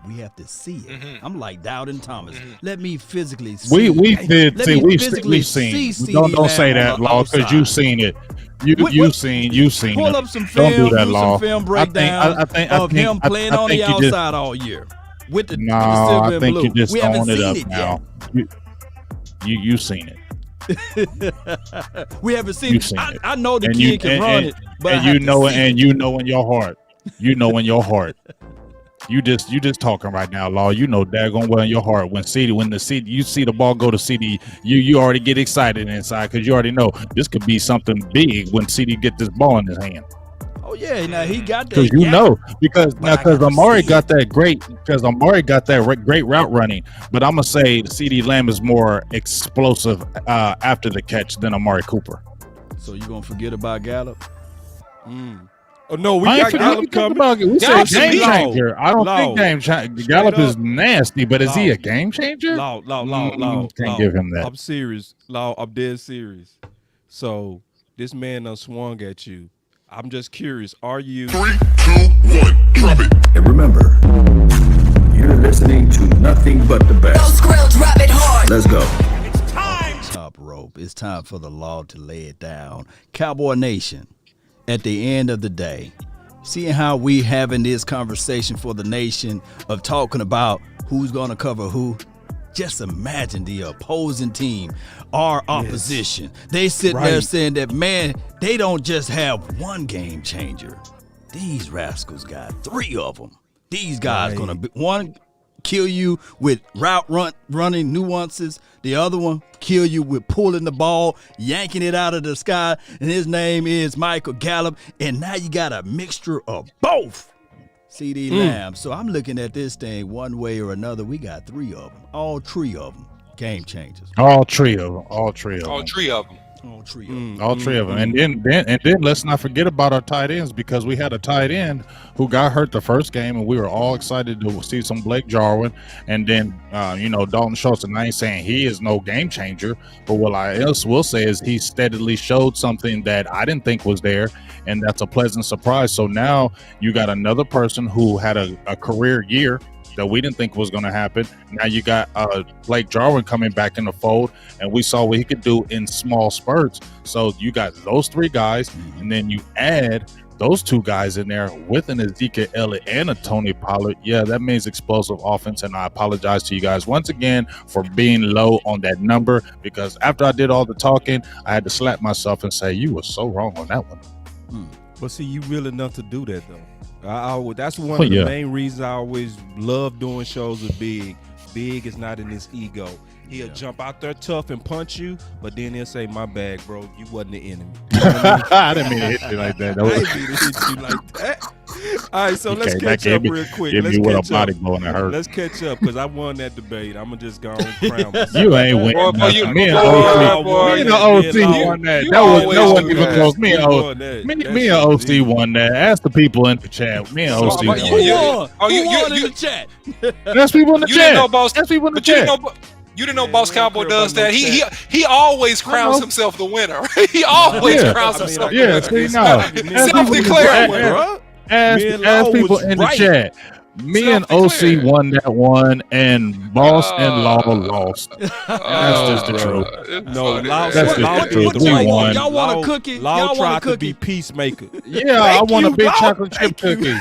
we have to see it. I'm like Dowden Thomas. Let me physically see. We've seen. CeeDee Don't say Lamb that, on the Law, because outside. you've seen it. You've seen Pull it. up some film. Don't do that, Law. Some film breakdown of him playing on the outside all year with the silver and I think blue. you're just We haven't throwing it seen up it now. You've seen it. We haven't seen it. I know the And kid can run it, but I have to see it. you know in your heart. You know in your heart. You just talking right now, Law. You know daggone well in your heart when you see the ball go to CeeDee, you already get excited inside because you already know this could be something big when CeeDee get this ball in his hand. Oh yeah, now he got that. Because Amari got that great route running. But I'm gonna say CeeDee Lamb is more explosive after the catch than Amari Cooper. So you gonna forget about Gallup? Oh no, we got Gallup coming. We said game Gallup, changer. I don't think game changer. Gallup is nasty, but is he a game changer? Law. Can't give him that. I'm serious. Law, I'm dead serious. So this man done swung at you. I'm just curious. Are you 3, 2, 1, drop it. And remember, you're listening to nothing but the best. Those grills rub it hard. Let's go. Top rope. It's time for the Law to lay it down. Cowboy Nation, at the end of the day, seeing how we having this conversation for the nation of talking about who's going to cover who, just imagine the opposing team, our opposition. They sitting there saying that, man, they don't just have one game changer. These rascals got 3 of them. These guys going to be one kill you with running nuances. The other one kill you with pulling the ball, yanking it out of the sky. And his name is Michael Gallup. And now you got a mixture of both. CeeDee Lamb. So I'm looking at this thing one way or another. We got 3 of them. All 3 of them. Game changers. All three of them. All 3 of them. All three. All three of them, and then let's not forget about our tight ends, because we had a tight end who got hurt the first game, and we were all excited to see some Blake Jarwin, and then Dalton Schultz. And I ain't saying he is no game changer, but what I else will say is he steadily showed something that I didn't think was there, and that's a pleasant surprise. So now you got another person who had a career year that we didn't think was going to happen. Now you got Blake Jarwin coming back in the fold, and we saw what he could do in small spurts. So you got those three guys, and then you add those two guys in there with an Ezekiel Elliott and a Tony Pollard. Yeah, that means explosive offense, and I apologize to you guys once again for being low on that number, because after I did all the talking, I had to slap myself and say, you were so wrong on that one. But see, you real enough to do that, though. That's one of the main reasons I always love doing shows with Big. Big is not in his ego. He'll jump out there tough and punch you, but then he'll say, my bad, bro, you wasn't the enemy. You know what I mean? I didn't mean to hit you like that. I didn't mean to hit you like that. All right, so let's catch up real quick. Let's catch up. Let's catch up, because I won that debate. I'm going to just go on and crown myself. You ain't winning. Me and OC won that. That wasn't even close. Me and OC won that. Ask the people in the chat. Me and OC won. Who won in the chat? That's people in the chat. That's people in the chat. You didn't know Boss Cowboy does that. He always crowns himself the winner. He always crowns himself the winner. See, no. Self-declared winner. Ask people in the chat. Me and OC won that one, and Boss and Law lost. That's just the truth. No, Law, that's just the truth. We won. Y'all want a cookie? Law tried to be peacemaker. Yeah, I want a big chocolate chip cookie.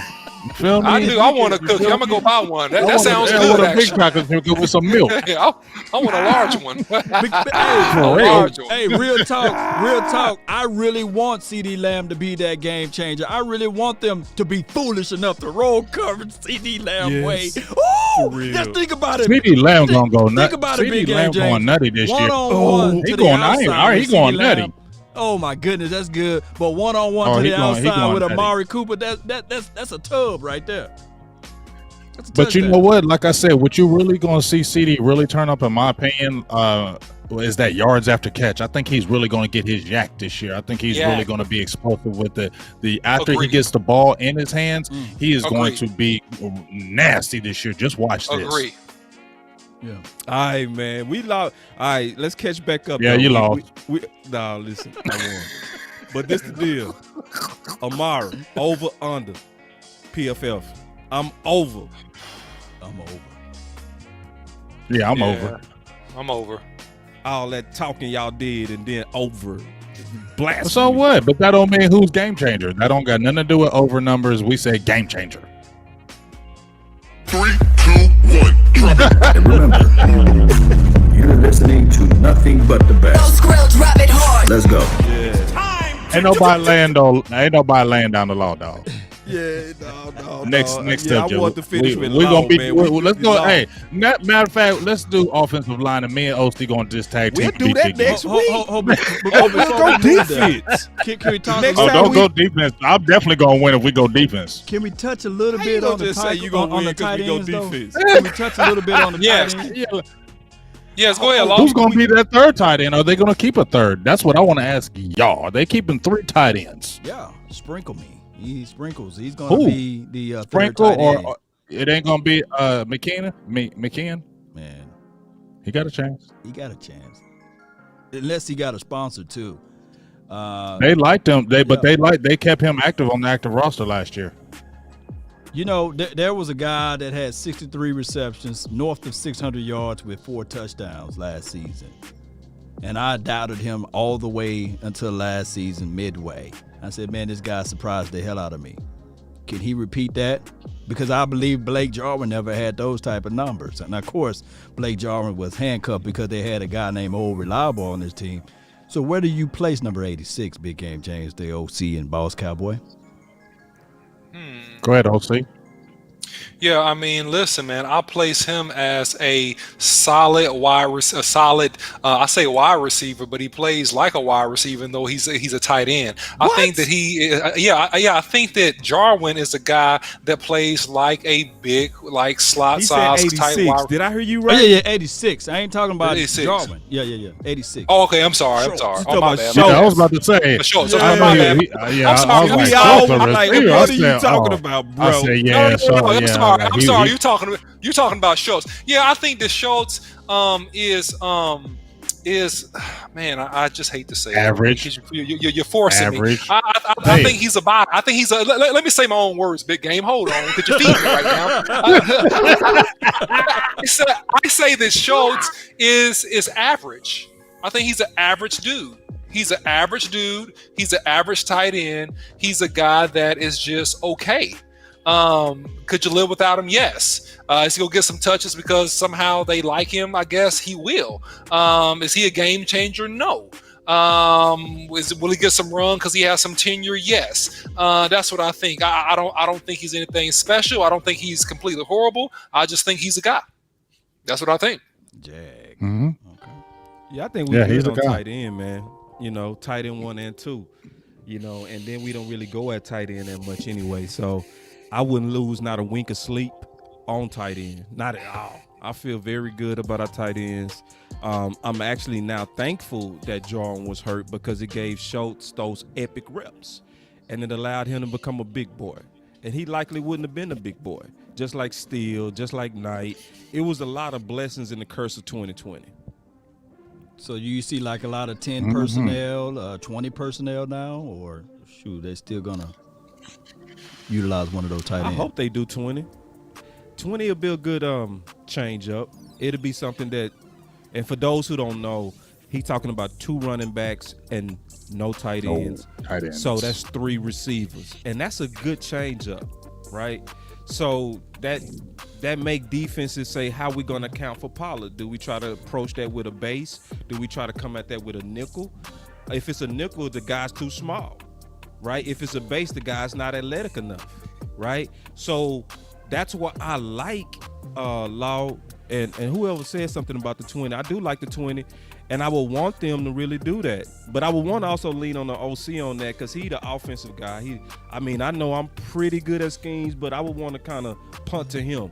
You feel me? I do. I want a cookie. I'm gonna go buy one. That sounds good. I want a actually. big chocolate chip with some milk. I want a large one. Hey, real talk. I really want CD Lamb to be that game changer. I really want them to be foolish enough to roll coverage CD Lamb way. Ooh, just think about it. CD Lamb gonna go nuts. Think about it, CD big game Lamb changer. going nutty this year. One-on-one to He the going outside. he going nutty. Oh my goodness, that's good. But one-on-one to the outside with Amari Cooper, that's a tub right there. But you know what? Like I said, what you really going to see CD really turn up, in my opinion, is that yards after catch. I think he's really going to get his yak this year. I think he's really going to be explosive with the after he gets the ball in his hands, he is going to be nasty this year. Just watch this. Agree. Yeah. All right, man. We lost. All right, let's catch back up. Yeah, you lost. No, listen, I won. But this the deal. Amari, over, under. PFF. I'm over. Yeah, I'm over. I'm over. All that talking y'all did and then over. Blasphemy. So what? But that don't mean who's game changer. That don't got nothing to do with over numbers. We say game changer. 3, 2, 1, drop it. And remember, you're listening to nothing but the best. Drop it hard. Let's go. Ain't nobody laying down the law, dog. Yeah, no. Next yeah, subject. I want to finish with we Law, gonna be. man. Let's go. Hey, matter of fact, let's do offensive line, and me and OC gonna just tag team. We'll do that next week. We'll go defense. Can we talk Next Oh, time don't go defense. I'm definitely gonna win if we go defense. Can we touch a little bit on the tight ends, though? defense? Can we touch a little bit on the tight ends? Yes, go ahead, Law. Who's gonna be that third tight end? Are they gonna keep a third? That's what I want to ask y'all. Are they keeping 3 tight ends? Yeah, sprinkle me. He sprinkles. He's going to be the third Sprinkle, tight end. or it ain't gonna be McKinnon. Man, He got a chance. he got a chance. Unless he got a sponsor too. They liked him. They kept him active on the active roster last year. You know, there was a guy that had 63 receptions, north of 600 yards with 4 touchdowns last season. And I doubted him all the way until last season, midway. I said, man, this guy surprised the hell out of me. Can he repeat that? Because I believe Blake Jarwin never had those type of numbers. And, of course, Blake Jarwin was handcuffed because they had a guy named Old Reliable on his team. So where do you place number 86, Big Game James, the OC and Boss Cowboy? Go ahead, OC. Yeah, I mean, listen, man. I place him as a solid I say wide receiver, but he plays like a wide receiver, even though he's a tight end. I think that What? I think that Jarwin is a guy that plays like a big, like slot He said size type 86. wide. Did I hear you Oh, right? yeah, 86. I ain't talking about 86. Jarwin. Yeah. 86. Oh, okay. I'm sorry. Schultz. You Oh, talking my about bad. Schultz. Yeah, I was about to say. Schultz. Yeah. Okay, I know my bad. I'm sorry. I was like, We Schultz all a like, receiver. what I are you said, talking oh. about, bro? I said, No, yeah, no, so, no, I'm yeah, sorry. I'm he- sorry. he- You're talking about Schultz. Yeah, I think that Schultz is man. I just hate to say Average. it. You're forcing Average. me. I Hey. think he's a bot. I think he's a. Let me say my own words. Big game. Hold on, because you're feeding me right now. I say that Schultz is average. I think he's an average dude. He's an average dude. He's an average tight end. He's a guy that is just okay. Could you live without him? Yes. Is he gonna get some touches because somehow they like him? I guess he will. Is he a game changer? No. Will he get some run because he has some tenure? Yes. That's what I think. I don't think he's anything special. I don't think he's completely horrible. I just think he's a guy. That's what I think. Jag. Mhm. Okay. Yeah, I think we Yeah, good he's a on guy. tight end, man. Tight end 1 and 2. And then we don't really go at tight end that much anyway. So I wouldn't lose not a wink of sleep on tight end, not at all. I feel very good about our tight ends. I'm actually now thankful that Jarwin was hurt because it gave Schultz those epic reps, and it allowed him to become a big boy. And he likely wouldn't have been a big boy, just like Steele, just like Knight. It was a lot of blessings in the curse of 2020. So you see like a lot of 10 personnel, 20 personnel now, or shoot, they still gonna utilize one of those tight I ends? hope they do 20. 20 will be a good change up. It'll be something that, and for those who don't know, he's talking about 2 running backs and no tight ends. tight ends. So that's 3 receivers, and that's a good change up, right? So that make defenses say, how we gonna account for Pollard? Do we try to approach that with a base? Do we try to come at that with a nickel? If it's a nickel, the guy's too small, right? If it's a base, the guy's not athletic enough, right? So that's what I like, Law, and whoever said something about the 20. I do like the 20, and I would want them to really do that. But I would want to also lean on the OC on that because he's the offensive guy. I know I'm pretty good at schemes, but I would want to kind of punt to him.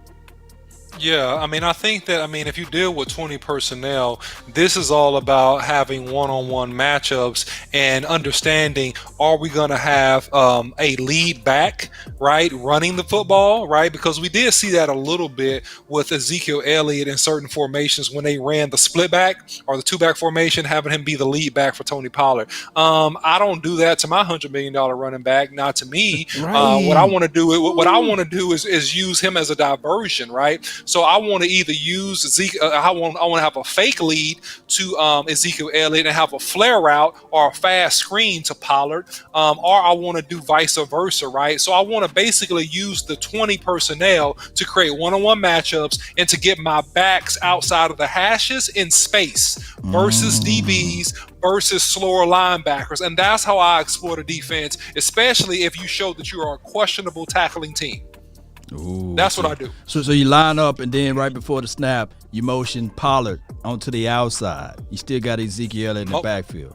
Yeah, I think that, if you deal with 20 personnel, this is all about having one-on-one matchups and understanding, are we going to have a lead back, right, running the football, right? Because we did see that a little bit with Ezekiel Elliott in certain formations when they ran the split back or the 2-back formation, having him be the lead back for Tony Pollard. I don't do that to my $100 million running back, not to me. Right. What I want to do is use him as a diversion, right? So I want to either use Ezekiel. I want to have a fake lead to Ezekiel Elliott and have a flare route or a fast screen to Pollard, or I want to do vice versa, right? So I want to basically use the 20 personnel to create one-on-one matchups and to get my backs outside of the hashes in space versus DBs versus slower linebackers, and that's how I explore the defense, especially if you show that you are a questionable tackling team. Ooh, That's what I do. So you line up, and then right before the snap, you motion Pollard onto the outside. You still got Ezekiel in the backfield.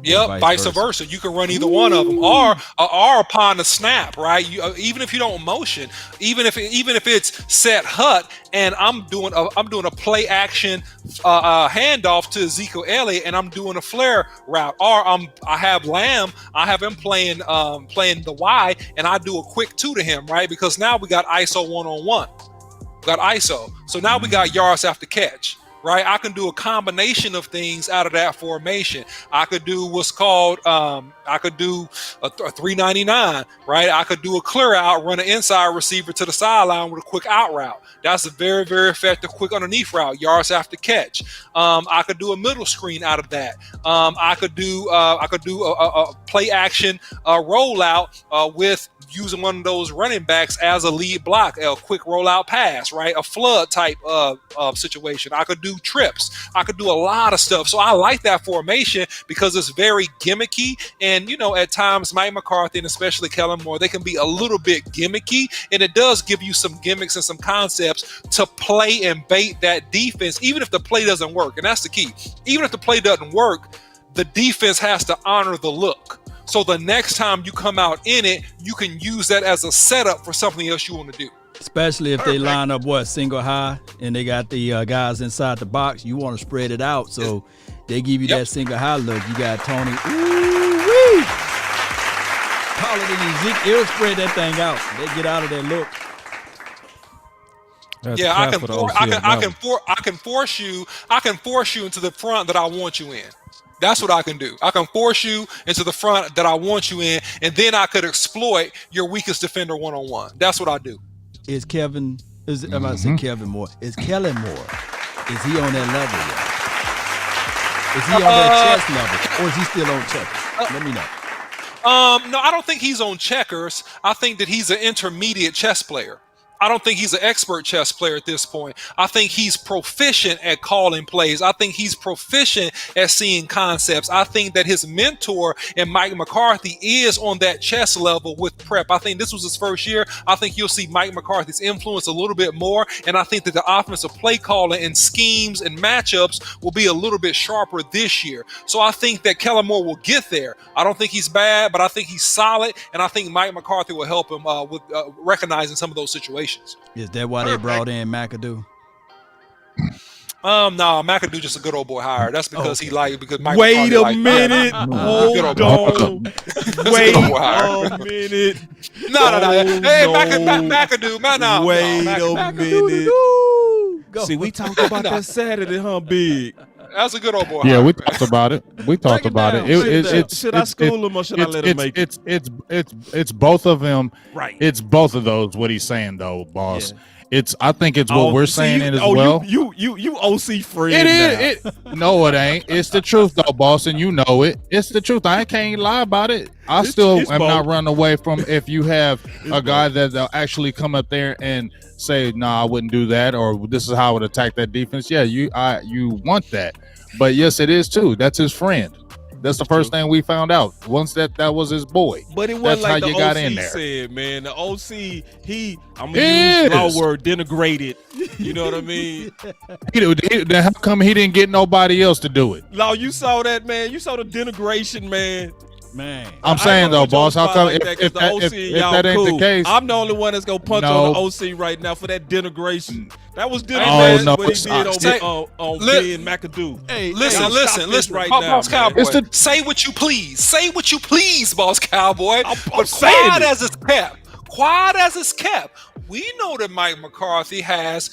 Yep, vice versa. You can run either one of them, or upon the snap, right? Even if you don't motion, even if it's set hut, and I'm doing a play action handoff to Ezekiel Elliott, and I'm doing a flare route, or I have Lamb, I have him playing the Y, and I do a quick 2 to him, right? Because now we got ISO 1-on-1, we got ISO, so now we got yards after catch. Right, I can do a combination of things out of that formation. I could do what's called, I could do a 399, right? I could do a clear out, run an inside receiver to the sideline with a quick out route. That's a very, very effective quick underneath route, yards after catch. I could do a middle screen out of that. I could do a play action rollout with using one of those running backs as a lead block, a quick rollout pass, right? A flood type of situation. I could do do trips. I could do a lot of stuff. So I like that formation because it's very gimmicky. And, at times Mike McCarthy and especially Kellen Moore, they can be a little bit gimmicky. And it does give you some gimmicks and some concepts to play and bait that defense, even if the play doesn't work. And that's the key. Even if the play doesn't work, the defense has to honor the look. So the next time you come out in it, you can use that as a setup for something else you want to do. Especially if they line up single high and they got the guys inside the box. You want to spread it out, so they give you that single high look. You got Tony. Ooh-wee. Call it an Ezekiel. It'll spread that thing out. They get out of that look. That's I can force you into the front that I want you in. That's what I can do. I can force you into the front that I want you in, and then I could exploit your weakest defender one-on-one. That's what I do. I'm about to say Kevin Moore. Is Kellen Moore? Is he on that level yet? Is he on that chess level, or is he still on checkers? Let me know. No, I don't think he's on checkers. I think that he's an intermediate chess player. I don't think he's an expert chess player at this point. I think he's proficient at calling plays. I think he's proficient at seeing concepts. I think that his mentor and Mike McCarthy is on that chess level with prep. I think this was his first year. I think you'll see Mike McCarthy's influence a little bit more. And I think that the offensive play calling and schemes and matchups will be a little bit sharper this year. So I think that Kellen Moore will get there. I don't think he's bad, but I think he's solid. And I think Mike McCarthy will help him with recognizing some of those situations. Is that why they brought in McAdoo? No, McAdoo just a good old boy hire. That's because because Mike Wait McCarthy a minute. Hold on. Wait a minute. No. Hey, McAdoo. No. Wait a minute. Go. See, we talked about that Saturday, huh, Big? That's a good old boy. Yeah, we talked about it. Should I school him or should I let him make it? It's both of them. Right. It's both of those. What he's saying though, boss. Yeah. I think it's what we're saying as well. You OC friend. It is. No, it ain't. It's the truth though, boss, and you know it. It's the truth. I can't lie about it. I still am not running away from if you have a guy that'll actually come up there and say, "Nah, I wouldn't do that," or "This is how I would attack that defense." Yeah, you want that, but yes, it is too. That's his friend. That's the first thing we found out. Once that was his boy. But it wasn't like the OC said, man. The OC, I'm gonna use our word, denigrated. You know what I mean? How come he didn't get nobody else to do it? No, you saw that, man. You saw the denigration, man. Man, I'm saying though, boss, how come if that ain't the case? I'm the only one that's gonna punch on the OC right now for that denigration. That was denigration what he did on Ben McAdoo. Hey, listen right now, Boss Cowboy. Say what you please, Boss Cowboy. But quiet as it's kept. We know that Mike McCarthy has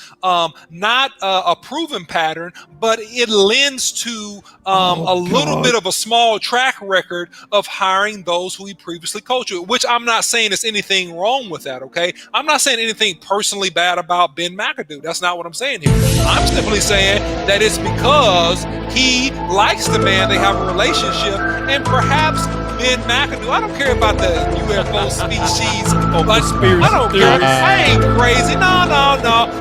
not a proven pattern, but it lends to a little bit of a small track record of hiring those who he previously coached with, which I'm not saying there's anything wrong with that, okay? I'm not saying anything personally bad about Ben McAdoo. That's not what I'm saying here. I'm simply saying that it's because he likes the man, they have a relationship, and perhaps Ben McAdoo, I don't care about the UFO species. I don't care. I ain't crazy. No.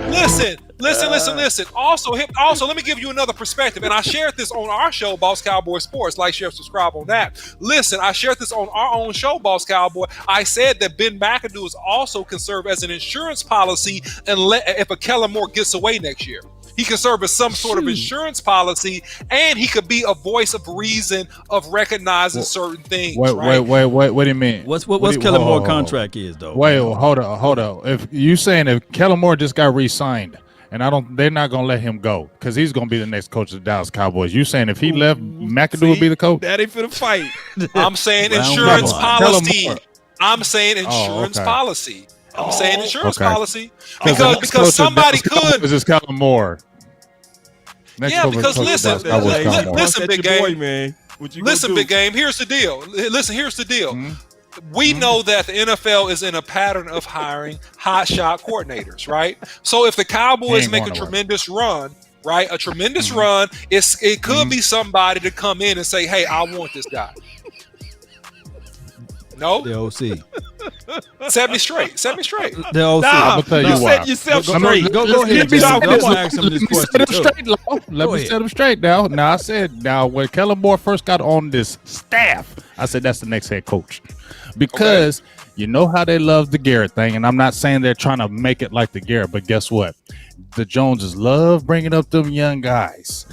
Listen. Also, let me give you another perspective. And I shared this on our show, Boss Cowboy Sports. Like, share, subscribe on that. Listen, I shared this on our own show, Boss Cowboy. I said that Ben McAdoo is also can serve as an insurance policy if a Kellen Moore gets away next year. He can serve as some sort of insurance policy, and he could be a voice of reason of recognizing certain things. Wait, what do you mean? What's Kellen Moore contract is though? Wait, hold on. If you saying if Kellen Moore just got re-signed, and they're not gonna let him go because he's gonna be the next coach of the Dallas Cowboys. You saying if he left, McAdoo would be the coach? That ain't for the fight. I'm saying insurance policy. I'm saying insurance policy. I'm saying insurance policy because somebody could. This is Kellen Moore. Because listen, big game, man. Listen, big game. Here's the deal. Mm-hmm. We know that the NFL is in a pattern of hiring hot shot coordinators, right? So if the Cowboys make a tremendous run, right, run, it could be somebody to come in and say, "Hey, I want this guy." No, The OC. set me straight. Set me straight. The OC. Nah, I'm gonna tell you you why. set yourself Go straight. go ahead. Get me James. off I'm this. gonna ask him this Let me question set him too. straight, Law. Let Go me ahead. set him straight now. Now I said, when Kellen Moore first got on this staff, I said that's the next head coach, because you know how they love the Garrett thing, and I'm not saying they're trying to make it like the Garrett, but guess what? The Joneses love bringing up them young guys,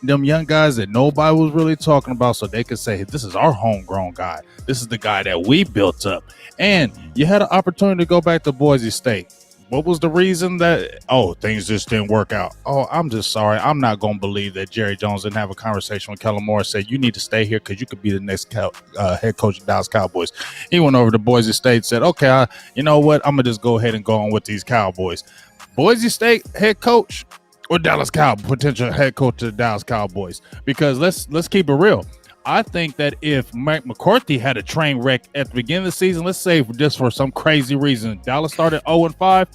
them young guys that nobody was really talking about, so they could say, hey, this is our homegrown guy. This is the guy that we built up. And you had an opportunity to go back to Boise State. What was the reason that, things just didn't work out? Oh, I'm just sorry. I'm not going to believe that Jerry Jones didn't have a conversation with Kellen Moore and said, you need to stay here because you could be the next head coach of Dallas Cowboys. He went over to Boise State and said, okay, you know what? I'm going to just go ahead and go on with these Cowboys. Boise State head coach or Dallas Cowboys, potential head coach of the Dallas Cowboys? Because let's keep it real. I think that if Mike McCarthy had a train wreck at the beginning of the season, let's say just for some crazy reason, Dallas started 0-5,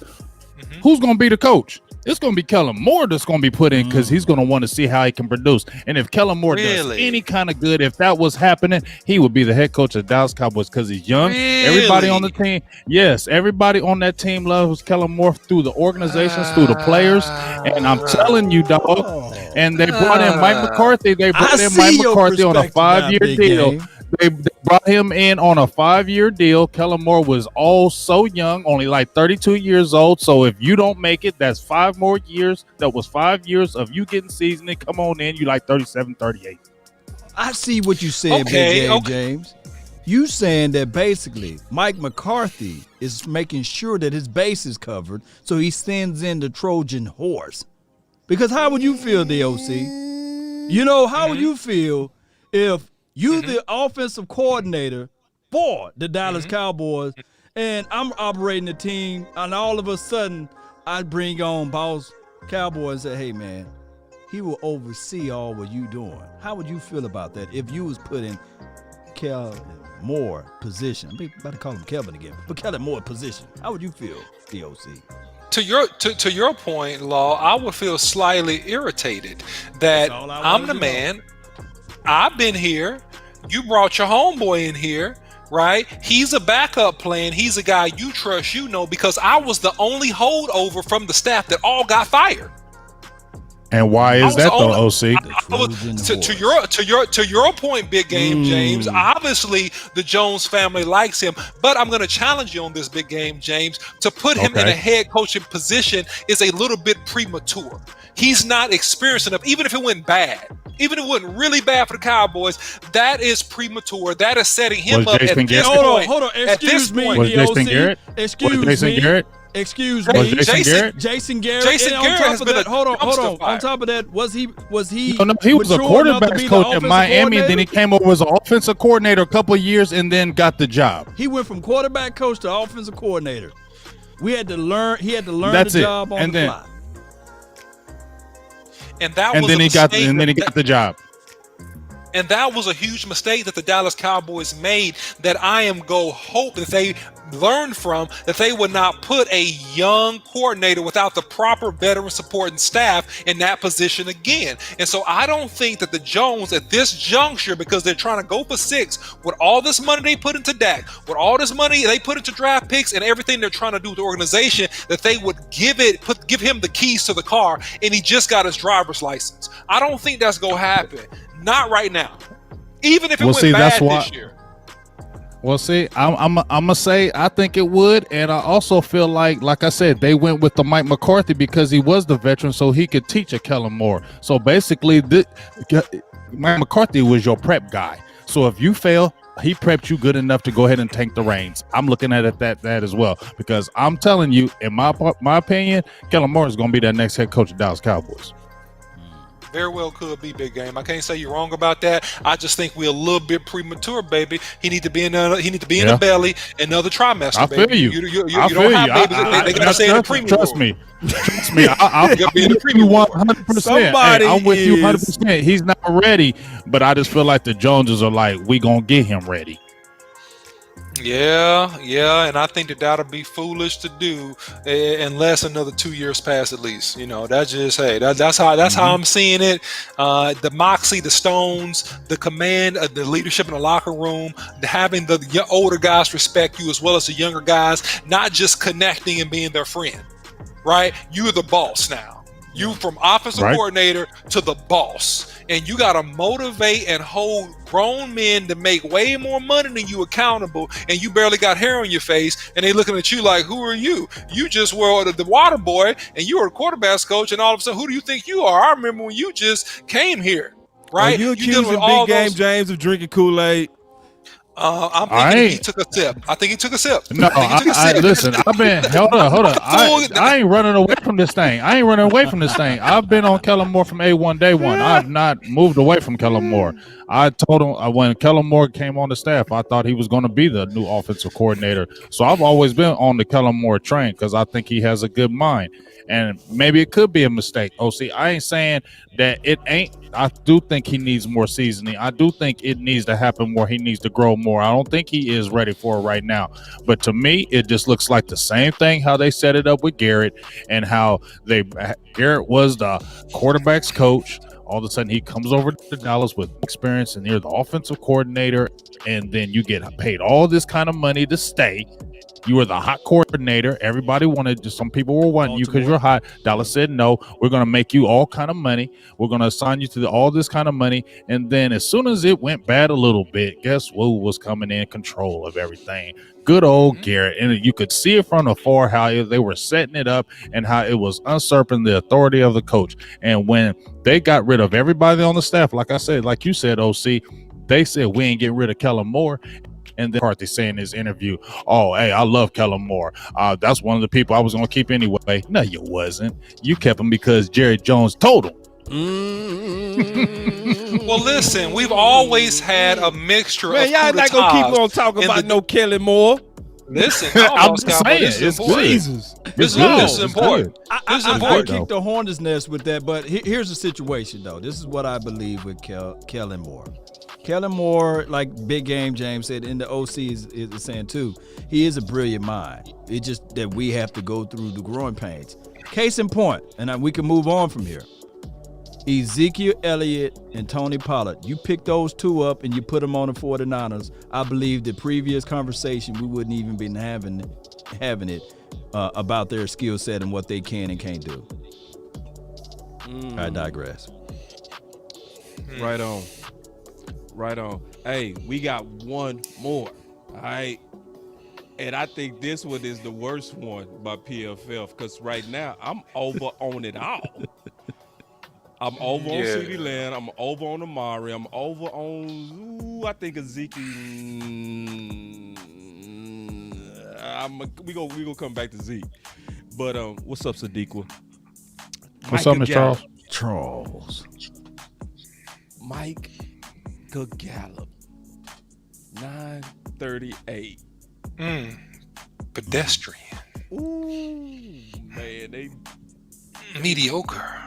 who's going to be the coach? It's going to be Kellen Moore that's going to be put in, because he's going to want to see how he can produce. And if Kellen Moore does any kind of good, if that was happening, he would be the head coach of the Dallas Cowboys because he's young. Everybody on the team, yes, everybody on that team loves Kellen Moore through the organizations, through the players. And I'm telling you, dog. And they brought in Mike McCarthy. They brought in Mike McCarthy on a 5-year deal. They brought him in on a 5-year deal. Kellen Moore was so young, only like 32 years old. So if you don't make it, that's 5 more years. That was 5 years of you getting seasoning. Come on in. You like 37, 38. I see what you said, Big Game, James. You saying that basically Mike McCarthy is making sure that his base is covered, so he sends in the Trojan horse. Because how would you feel, DOC? You know, how would you feel if you the offensive coordinator for the Dallas Cowboys, and I'm operating the team, and all of a sudden I bring on boss Cowboy and say, hey, man, he will oversee all what you doing. How would you feel about that if you was put in Kellen Moore position? I'm about to call him Kevin again, but Kellen Moore position. How would you feel, DOC? To your point, Law, I would feel slightly irritated that I'm the man. I've been here. You brought your homeboy in here, right? He's a backup plan. He's a guy you trust, because I was the only holdover from the staff that all got fired. And why is that though, OC? To your point, Big Game James. Obviously, the Jones family likes him, but I'm going to challenge you on this, Big Game James. To put him in a head coaching position is a little bit premature. He's not experienced enough, even if it went bad. Even if it went really bad for the Cowboys, that is premature. That is setting him up at this point. Hold on. Excuse me, Was Jason Garrett? Excuse Was me. Jason Garrett? Jason Garrett. Jason And Garrett on has top been of that, a hold on. dumpster fire. On top of that, was he? No, he was a mature enough to quarterbacks be the coach at offensive Miami, and then he coordinator? came over as an offensive coordinator a couple of years, and then got the job. He went from quarterback coach to offensive coordinator. We had to learn. He had to learn That's the it. job on And the then- fly. And that And was then a he got mistake the job. And that was a huge mistake that the Dallas Cowboys made that I am hope that they learned from, that they would not put a young coordinator without the proper veteran support and staff in that position again. And so I don't think that the Jones at this juncture, because they're trying to go for 6, with all this money they put into Dak, with all this money they put into draft picks and everything they're trying to do with the organization, that they would give him the keys to the car and he just got his driver's license. I don't think that's going to happen. Not right now. Even if it went bad this year. Well, see, I'm gonna say I think it would, and I also feel like I said, they went with the Mike McCarthy because he was the veteran, so he could teach a Kellen Moore. So basically, Mike McCarthy was your prep guy. So if you fail, he prepped you good enough to go ahead and take the reins. I'm looking at it that as well, because I'm telling you, in my opinion, Kellen Moore is gonna be that next head coach of Dallas Cowboys. Very well could be, Big Game. I can't say you're wrong about that. I just think we're a little bit premature, baby. He need to be in the belly another trimester. I feel baby. you. You don't have babies. They gotta stay in the premium. Trust me. I'll be with you 100%. I'm with you 100%. He's not ready, but I just feel like the Joneses are like, we gonna get him ready. Yeah, and I think that'll be foolish to do unless another 2 years pass at least. That's just that's how I'm seeing it. The moxie, the stones, the command, the leadership in the locker room, having the older guys respect you as well as the younger guys, not just connecting and being their friend. Right? You're the boss now. You from offensive coordinator to the boss, and you got to motivate and hold grown men to make way more money than you accountable, and you barely got hair on your face, and they looking at you like, who are you? You just were the water boy, and you were a quarterback's coach, and all of a sudden, who do you think you are? I remember when you just came here, right? Are you accusing Big Game James of drinking Kool-Aid? I'm thinking he took a sip. I think he took a sip. No, listen. I've been hold on. I ain't running away from this thing. I've been on Kellen Moore from A1 day one. I have not moved away from Kellen Moore. I told him when Kellen Moore came on the staff, I thought he was going to be the new offensive coordinator. So I've always been on the Kellen Moore train because I think he has a good mind. And maybe it could be a mistake. I ain't saying that it ain't. I do think he needs more seasoning. I do think it needs to happen more. He needs to grow more. I don't think he is ready for it right now. But to me, it just looks like the same thing how they set it up with Garrett and how Garrett was the quarterback's coach. All of a sudden, he comes over to Dallas with experience, and you're the offensive coordinator, and then you get paid all this kind of money to stay. You were the hot coordinator. Everybody wanted, some people were wanting you because you're hot. Dallas said, no, we're going to make you all kind of money. We're going to assign you to all this kind of money. And then as soon as it went bad a little bit, guess who was coming in control of everything? Good old Garrett. And you could see it from afar how they were setting it up and how it was usurping the authority of the coach. And when they got rid of everybody on the staff, like I said, like you said, OC, they said, we ain't getting rid of Kellen Moore. And then McCarthy saying in his interview, oh, hey, I love Kellen Moore. That's one of the people I was going to keep anyway. No, you wasn't. You kept him because Jerry Jones told him. Well, listen, we've always had a mixture of y'all not going to keep on talking about no Kellen Moore. Listen, I'm just saying, it's Jesus. This is important. I kicked the hornet's nest with that, but here's the situation, though. This is what I believe with Kellen Moore. Kellen Moore, like Big Game James said, and the OC is saying too, he is a brilliant mind. It's just that we have to go through the growing pains. Case in point, and we can move on from here. Ezekiel Elliott and Tony Pollard, you pick those two up and you put them on the 49ers. I believe the previous conversation, we wouldn't even been having it about their skill set and what they can and can't do. I digress. Right on. Hey, we got one more. All right. And I think this one is the worst one by PFF because right now I'm over on it all. I'm over on CeeDee Lamb. I'm over on Amari. I'm over on, I think Ezekiel. We gonna come back to Zeke. But what's up, Sadiqua? What's up, Mr. Charles? Mike Gallup, 938. Pedestrian. Ooh, man, they mediocre.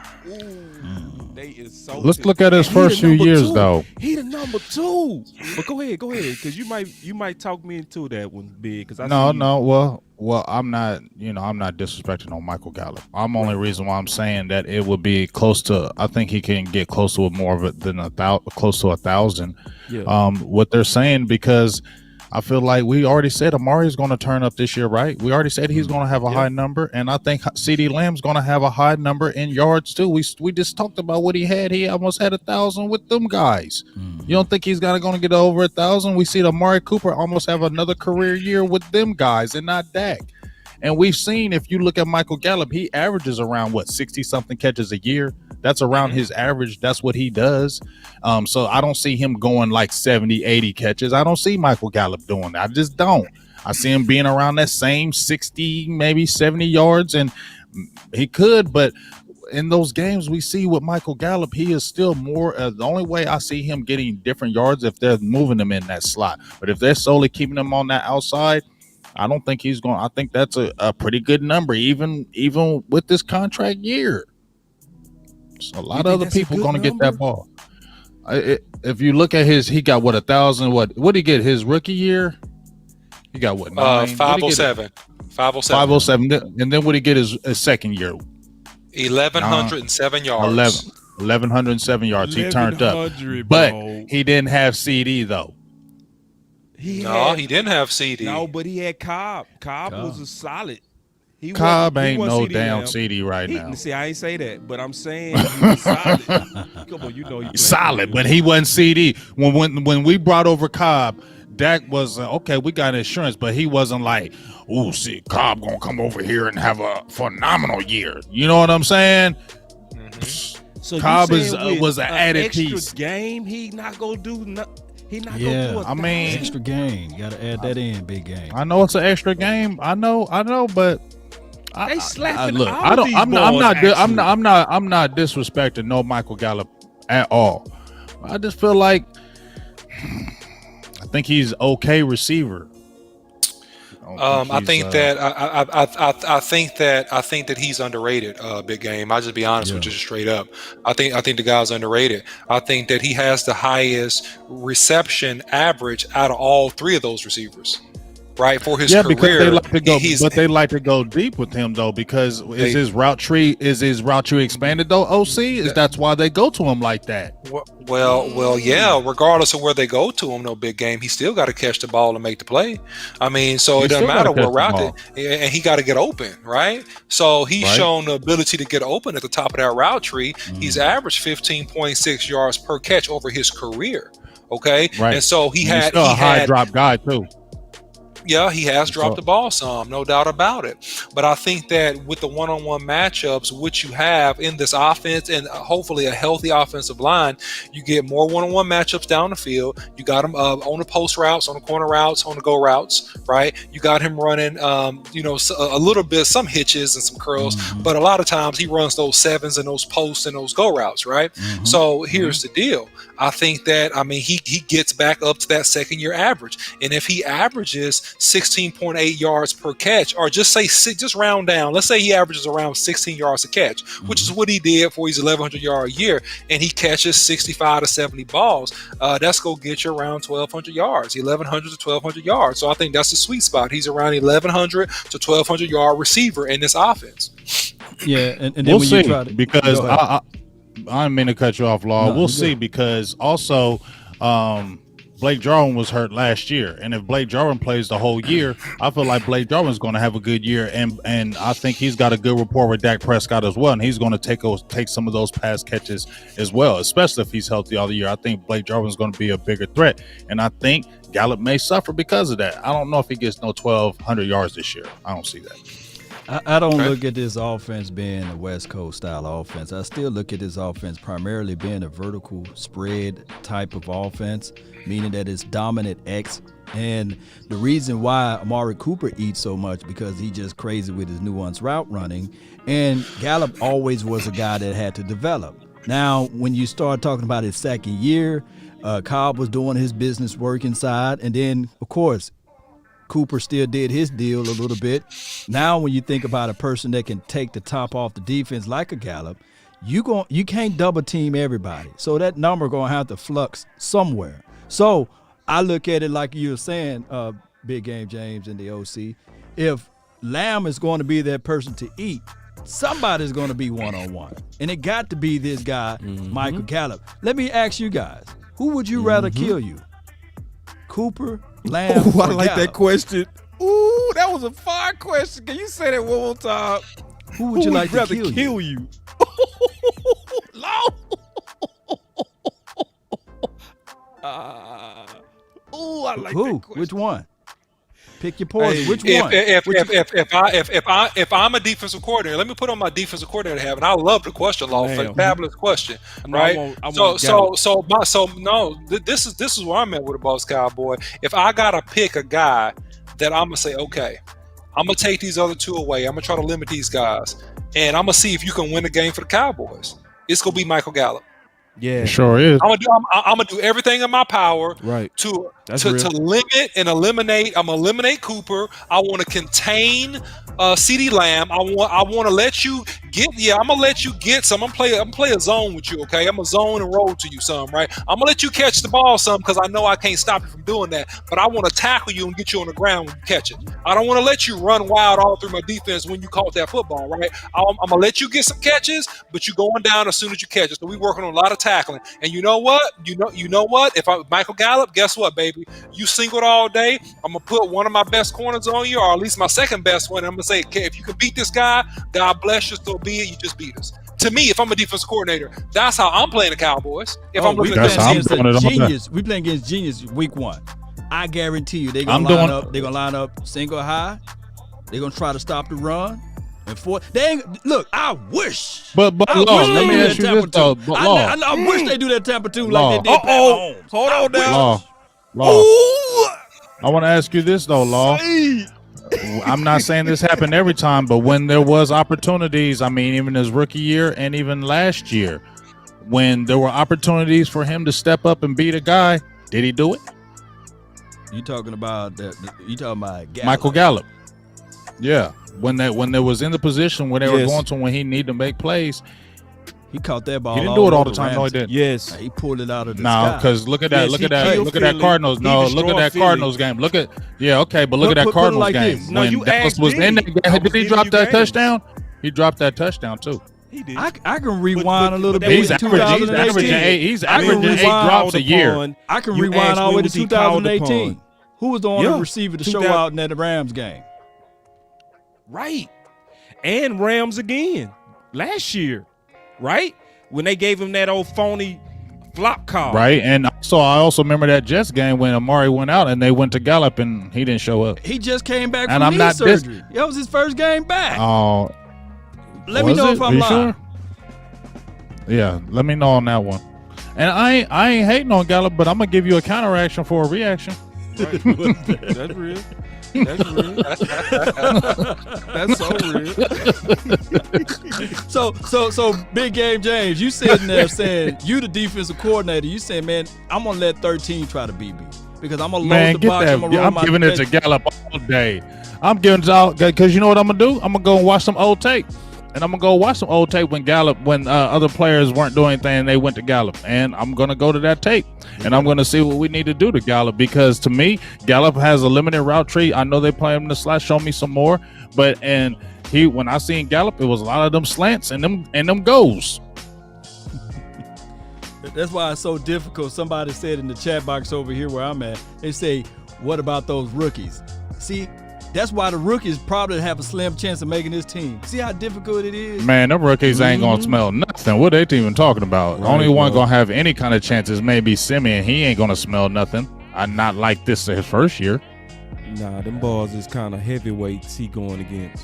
They is so. Let's look at his first few years, though. He the number 2. But go ahead, because you might talk me into that one, Big. Because Well, I'm not disrespecting on Michael Gallup. I'm only reason why I'm saying that it would be close to. I think he can get close to more of it than close to 1,000. Yeah. What they're saying, because I feel like we already said Amari is going to turn up this year, right? We already said he's going to have a high number, and I think CeeDee Lamb's going to have a high number in yards too. We just talked about what he had. He almost had 1,000 with them guys. You don't think he's going to get over 1,000? We see Amari Cooper almost have another career year with them guys, and not Dak. And we've seen, if you look at Michael Gallup, he averages around 60-something catches a year. That's around his average. That's what he does. So I don't see him going like 70, 80 catches. I don't see Michael Gallup doing that. I just don't. I see him being around that same 60, maybe 70 yards, and he could. But in those games we see with Michael Gallup, he is still more. The only way I see him getting different yards if they're moving him in that slot. But if they're solely keeping him on that outside, I don't think he's going. I think that's a pretty good number, even with this contract year. So a lot of other people going to get that ball. If you look at he got 1,000. What did he get his rookie year? He got what? 9? 507. 507. 507. And then what did he get his second year? 1,107 yards. 1,107 yards. He turned up. But he didn't have CD though. He didn't have CD. No, but he had Cobb. Cobb was a solid. Cobb ain't no damn CD right now. See, I ain't say that, but I'm saying he was solid. Come on, you know he's solid, but he wasn't CD. When we brought over Cobb, Dak was okay. We got insurance, but he wasn't like, oh, see, Cobb gonna come over here and have a phenomenal year. You know what I'm saying? Mm-hmm. So Cobb was an added piece. Game, he not gonna do nothing. He not yeah, gonna do extra game. You gotta add that in, big game. I know it's an extra game. I know, but they slapping. Look, I'm not disrespecting no Michael Gallup at all. I just feel like I think he's okay receiver. I think that he's underrated. Big game. I'll just be honest with you, straight up. I think the guy's underrated. I think that he has the highest reception average out of all three of those receivers. Right, for his career, because they like to go, but they like to go deep with him though. Because is his route tree expanded though? OC that's why they go to him like that. Well, yeah. Regardless of where they go to him, no big game. He still got to catch the ball and make the play. I mean, so it doesn't matter what route, and he got to get open, right? So he's shown the ability to get open at the top of that route tree. He's averaged 15.6 yards per catch over his career. Okay, and so he had a high drop guy too. Yeah, he has dropped the ball some, no doubt about it. But I think that with the one-on-one matchups, which you have in this offense and hopefully a healthy offensive line, you get more one-on-one matchups down the field. You got him on the post routes, on the corner routes, on the go routes, right? You got him running, a little bit, some hitches and some curls, but a lot of times he runs those sevens and those posts and those go routes, right? So here's the deal. I think that, he gets back up to that second year average. And if he averages 16.8 yards per catch, or just round down, let's say he averages around 16 yards a catch, which is what he did for his 1,100 yard year, and he catches 65 to 70 balls, that's going to get you around 1,200 yards, 1,100 to 1,200 yards. So I think that's the sweet spot. He's around 1,100 to 1,200 yard receiver in this offense. Yeah, and then we'll when see, you try to, because I didn't mean to cut you off, Law. We'll see, because also Blake Jarwin was hurt last year, and if Blake Jarwin plays the whole year, I feel like Blake Jarwin's going to have a good year, and I think he's got a good rapport with Dak Prescott as well, and he's going to take some of those pass catches as well, especially if he's healthy all the year. I think Blake Jarwin's going to be a bigger threat, and I think Gallup may suffer because of that. I don't know if he gets no 1,200 yards this year. I don't see that. I don't look at this offense being a West Coast style offense. I still look at this offense primarily being a vertical spread type of offense, meaning that it's dominant X. And the reason why Amari Cooper eats so much, because he just crazy with his nuanced route running. And Gallup always was a guy that had to develop. Now, when you start talking about his second year, Cobb was doing his business work inside. And then, of course, Cooper still did his deal a little bit. Now, when you think about a person that can take the top off the defense like a Gallup, you can't double team everybody. So that number going to have to flux somewhere. So I look at it like you were saying, Big Game James and the OC. If Lamb is going to be that person to eat, somebody's going to be one-on-one. And it got to be this guy, Michael Gallup. Let me ask you guys, who would you rather kill you? Cooper, Lamb, I or like Gallup? that question. Ooh, that was a fire question. Can you say that one more time? Who would you like to rather kill you? I like Who? that question. Which one? Pick your poison. Hey, Which one? If I'm a defensive coordinator, let me put on my defensive coordinator hat, and I love the question, Law. Fabulous question, right? This is where I'm at with the Boss Cowboy. If I gotta pick a guy that I'm gonna say, okay, I'm gonna take these other two away. I'm gonna try to limit these guys, and I'm gonna see if you can win the game for the Cowboys. It's gonna be Michael Gallup. Yeah, it sure is. I'm gonna do everything in my power right to That's real. to limit and eliminate. I'm gonna eliminate Cooper. I want to contain CeeDee Lamb. I want to let you get. Yeah, I'm gonna let you get some. I'm play a zone with you. Okay, I'm a zone and roll to you some. Right. I'm gonna let you catch the ball some because I know I can't stop you from doing that. But I want to tackle you and get you on the ground when you catch it. I don't want to let you run wild all through my defense when you caught that football. Right. I'm gonna let you get some catches, but you're going down as soon as you catch it. So we working on a lot of tackling. And you know what? You know what? If I Michael Gallup, guess what, baby? You singled all day. I'm gonna put one of my best corners on you, or at least my second best one. I'm gonna say, okay, if you can beat this guy, God bless you. So be it. You just beat us. To me, if I'm a defense coordinator, that's how I'm playing the Cowboys. If I'm looking playing at against Genius, we playing against Genius week 1. I guarantee you, they're gonna line up single high. They're gonna try to stop the run. And look, I wish. But Law, let me ask you this though. I wish they do that Tampa 2 like they did Pat Mahomes. Hold on now. Law. I want to ask you this though, Law. I'm not saying this happened every time, but when there was opportunities, I mean, even his rookie year and even last year, when there were opportunities for him to step up and beat a guy, did he do it? You talking about Gallup. Michael Gallup? Yeah. When there was in the position where they were going to when he needed to make plays, he caught that ball. He didn't do it all the time. No, he didn't. Yes, he pulled it out of the sky. No, because look at that Cardinals. No, look at that Cardinals game. Look at that Cardinals game. No, when Dallas was in there, did he drop that touchdown? He dropped that touchdown too. He did. I can rewind a little bit. He's averaging 8 drops a year. I can rewind all the way to 2018. Who was the only receiver to show out in that Rams game? Right. And Rams again last year, right? When they gave him that old phony flop call. Right. And so I also remember that Jets game when Amari went out and they went to Gallup and he didn't show up. He just came back from knee surgery. That was his first game back. Oh. Let me know if I'm lying. Sure? Yeah, let me know on that one. And I ain't hating on Gallup, but I'm going to give you a counteraction for a reaction. Right. That's real. That's real. That's so real. So Big Game James, you sitting there saying you the defensive coordinator. You saying, man, I'm gonna let 13 try to beat me because I'm gonna load the box. I'm giving it to Gallup all day. I'm giving it all because you know what I'm gonna do? I'm gonna go and watch some old tape. And I'm going to go watch some old tape when other players weren't doing anything and they went to Gallup. And I'm going to go to that tape. And I'm going to see what we need to do to Gallup. Because to me, Gallup has a limited route tree. I know they play him in the slot. Show me some more. But when I seen Gallup, it was a lot of them slants and them goals. That's why it's so difficult. Somebody said in the chat box over here where I'm at, they say, what about those rookies? See, that's why the rookies probably have a slim chance of making this team. See how difficult it is? Man, them rookies ain't going to smell nothing. What they even talking about? Right, only one going to have any kind of chances maybe Simeon. He ain't going to smell nothing. Not like this his first year. Nah, them balls is kind of heavyweights he going against.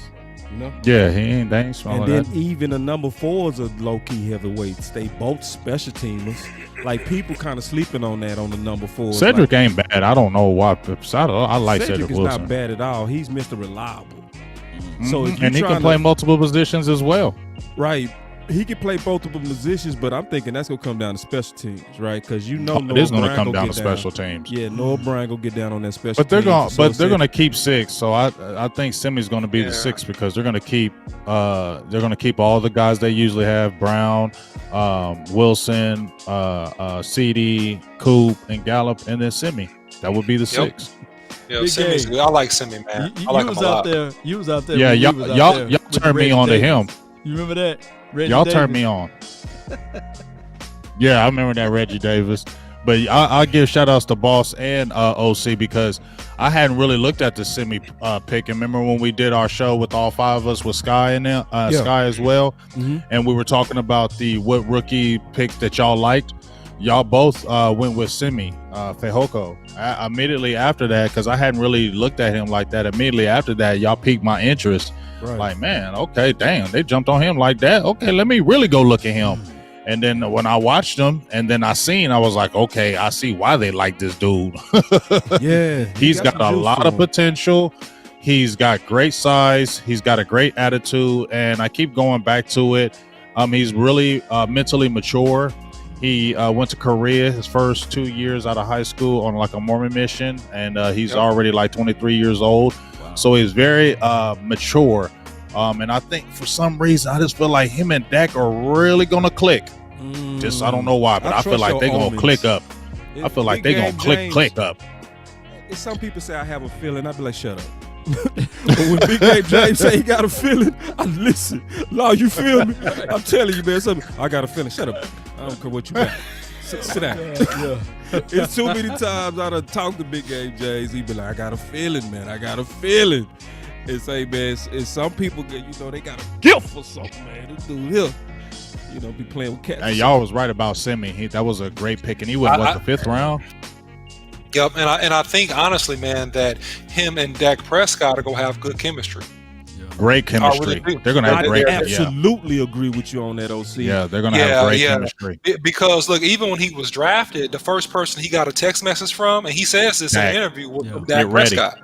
You know? Yeah, they ain't smelling that. And then even the number 4s are low-key heavyweights. They both special teamers. Like, people kind of sleeping on that on the number 4s. Cedric ain't bad. I don't know why. I like Cedric Wilson. Cedric is not bad at all. He's Mr. Reliable. Mm-hmm. So if and he can play multiple positions as well. Right. He can play multiple positions, but I'm thinking that's going to come down to special teams, right? Because it is going to come down to special teams. Yeah, Noah Bryan will get down on that special teams. But they're going to keep 6. So I think Simi's going to be the 6 because they're going to keep all the guys they usually have: Brown, Wilson, CD, Coop, and Gallup, and then Simi. That would be the 6. Yeah, Simi's good. I like Simi, man. I like him a lot. You was out there. Yeah, y'all turned me on to him. You remember that? Y'all turned me on. Yeah, I remember that Reggie Davis. But I'll give shout outs to Boss and OC because I hadn't really looked at the Simi pick. And remember when we did our show with all 5 of us with Sky in there, Sky as well, and we were talking about what rookie picks that y'all liked. Y'all both went with Simi Fehoko. Immediately after that, because I hadn't really looked at him like that. Immediately after that, y'all piqued my interest. Right. Like, man, okay, damn, they jumped on him like that. Okay, let me really go look at him. And then when I watched him and then I was like, okay, I see why they like this dude. Yeah. He's got a lot of potential. He's got great size. He's got a great attitude. And I keep going back to it. He's really mentally mature. He went to Korea his first 2 years out of high school on like a Mormon mission, and he's already like 23 years old. Wow. So he's very mature. And I think for some reason, I just feel like him and Dak are really going to click. Just I don't know why, but I feel like they're going to click up. I feel like they're going to click up. If some people say I have a feeling, I'd be like, shut up. But when Big Game James say he got a feeling, I listen. Law, you feel me? I'm telling you, man, something. I got a feeling. Shut up. I don't care what you got. Sit down. Yeah. It's too many times I done talked to Big Game James. He be like, I got a feeling, man. I got a feeling. And say, man, it's some people get, they got a gift for something, man. This dude here, be playing with cats. Hey, y'all was right about Simi. That was a great pick, and he went the 5th round. Yep, and I think honestly, man, that him and Dak Prescott are gonna have good chemistry. Great chemistry. They're gonna have great. I absolutely agree with you on that, OC. Yeah, they're gonna have great chemistry. Because look, even when he was drafted, the first person he got a text message from, and he says this in an interview with Dak Prescott.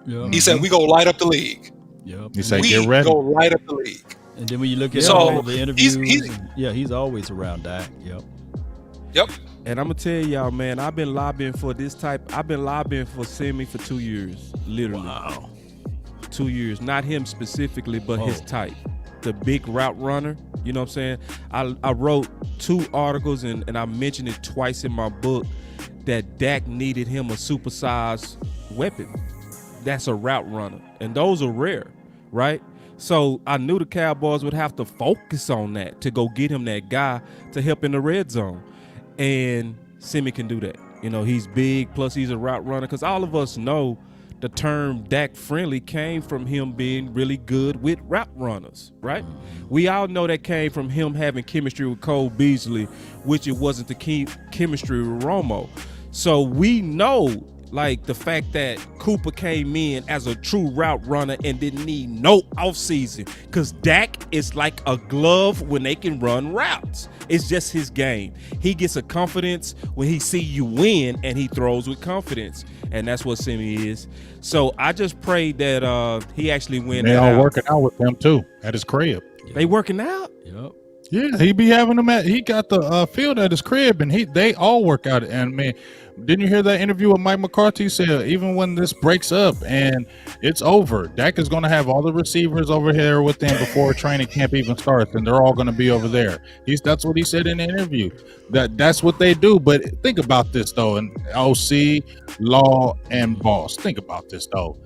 Yeah. He said, "We go light up the league." Yep. He said, "Get ready." Go light up the league. And then when you look at all the interviews, he's always around Dak. Yep. And I'm gonna tell y'all, man, I've been lobbying for this type. I've been lobbying for Simi for 2 years, literally. Wow. 2 years, not him specifically, but his type, the big route runner. You know what I'm saying? I wrote 2 articles and I mentioned it twice in my book that Dak needed him a supersized weapon. That's a route runner, and those are rare, right? So I knew the Cowboys would have to focus on that to go get him that guy to help in the red zone. And Simi can do that. He's big, plus he's a route runner. Because all of us know the term Dak friendly came from him being really good with route runners, right? We all know that came from him having chemistry with Cole Beasley, which it wasn't the chemistry with Romo. So we know, like, the fact that Cooper came in as a true route runner and didn't need no offseason, because Dak is like a glove when they can run routes. It's just his game. He gets a confidence when he see you win, and he throws with confidence, and that's what Simi is. So I just pray that he actually win. They all working out with him too at his crib. They working out. Yep. Yeah, he be having them he got the field at his crib, and they all work out. And man, didn't you hear that interview with Mike McCarthy? He said even when this breaks up and it's over, Dak is going to have all the receivers over here with him before training camp even starts, and they're all going to be over there. That's what he said in the interview. That's what they do. But think about this though, and OC, Law, and Boss. Think about this though.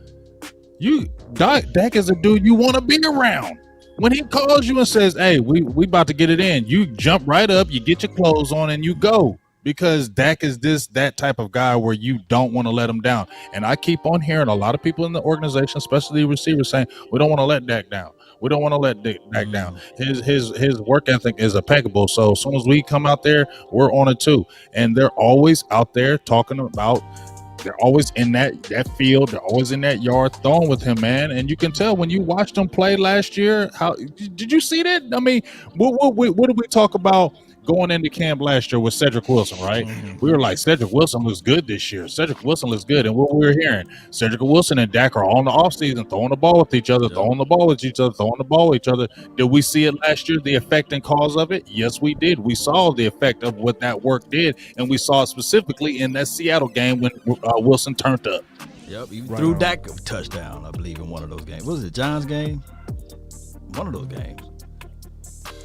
Dak is a dude you want to be around. When he calls you and says, "Hey, we about to get it in," you jump right up, you get your clothes on, and you go. Because Dak is that type of guy where you don't want to let him down. And I keep on hearing a lot of people in the organization, especially receivers, saying, we don't want to let Dak down. We don't want to let Dak down. His work ethic is impeccable. So as soon as we come out there, we're on it too. And they're always out there talking about, they're always in that field. They're always in that yard throwing with him, man. And you can tell when you watched him play last year. How did you see that? I mean, what did we talk about going into camp last year with Cedric Wilson, right? We were like, Cedric Wilson looks good this year. Cedric Wilson looks good. And what we were hearing, Cedric Wilson and Dak are on the offseason, throwing the ball with each other, throwing the ball with each other. Did we see it last year, the effect and cause of it? Yes, we did. We saw the effect of what that work did, and we saw it specifically in that Seattle game when Wilson turned up. Yep, he threw Dak a touchdown, I believe, in one of those games. What was it, John's game? One of those games.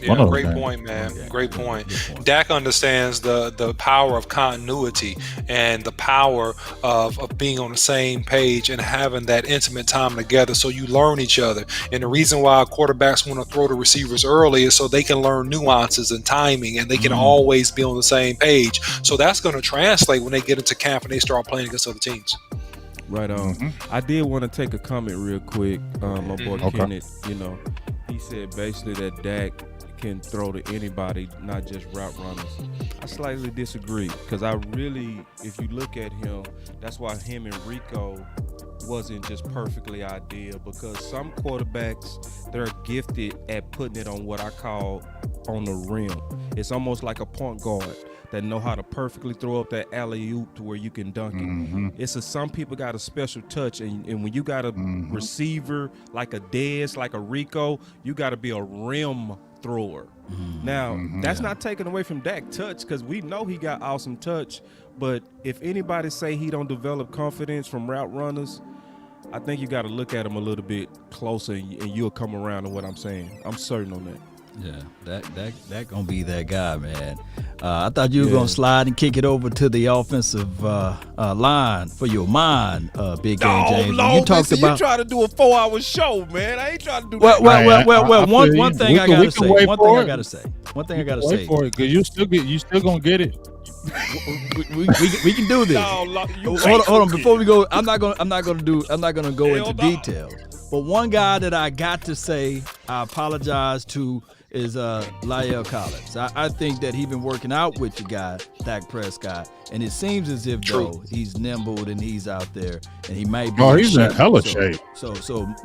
Yeah, great point, man. Great point. Dak understands the power of continuity and the power of being on the same page and having that intimate time together so you learn each other. And the reason why quarterbacks want to throw the receivers early is so they can learn nuances and timing, and they can always be on the same page. So that's going to translate when they get into camp and they start playing against other teams. Right on. I did want to take a comment real quick. My boy Kenneth, he said basically that Dak can throw to anybody, not just route runners. I slightly disagree, because if you look at him, that's why him and Rico wasn't just perfectly ideal, because some quarterbacks, they're gifted at putting it on what I call on the rim. It's almost like a point guard that know how to perfectly throw up that alley-oop to where you can dunk it. Some people got a special touch, and when you got a receiver like a Dez, like a Rico, you got to be a rim thrower. Now, that's not taken away from Dak touch, because we know he got awesome touch. But if anybody say he don't develop confidence from route runners, I think you got to look at him a little bit closer, and you'll come around to what I'm saying. I'm certain on that. Yeah, that gonna be that guy, man. I thought you were gonna slide and kick it over to the offensive line for your mind, Big Game James. No, you talked about you trying to do a 4-hour show, man. I ain't trying to do well. that. One thing I gotta say. One thing I gotta say. Wait for it, because you still gonna get it. we can do this. Hold on. Before we go, I'm not gonna go into details. But one guy that I got to say I apologize to is La'el Collins. I think that he's been working out with the guy, Dak Prescott, and it seems as if though he's nimble and he's out there and he might be. Oh, he's in hella shape. So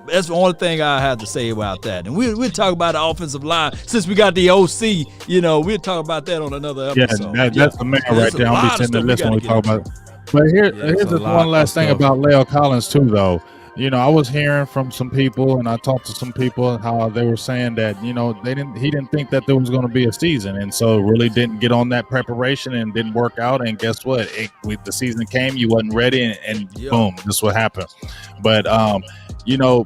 that's the only thing I have to say about that. And we'll talk about the offensive line since we got the OC. We'll talk about that on another episode. That's the man right there. I'll be sitting there listening when we talk about it. But here's the one last thing about La'el Collins too, though. I was hearing from some people, and I talked to some people how they were saying that he didn't think that there was going to be a season, and so really didn't get on that preparation and didn't work out. And guess what? The season came, you wasn't ready, and boom, this what happened. But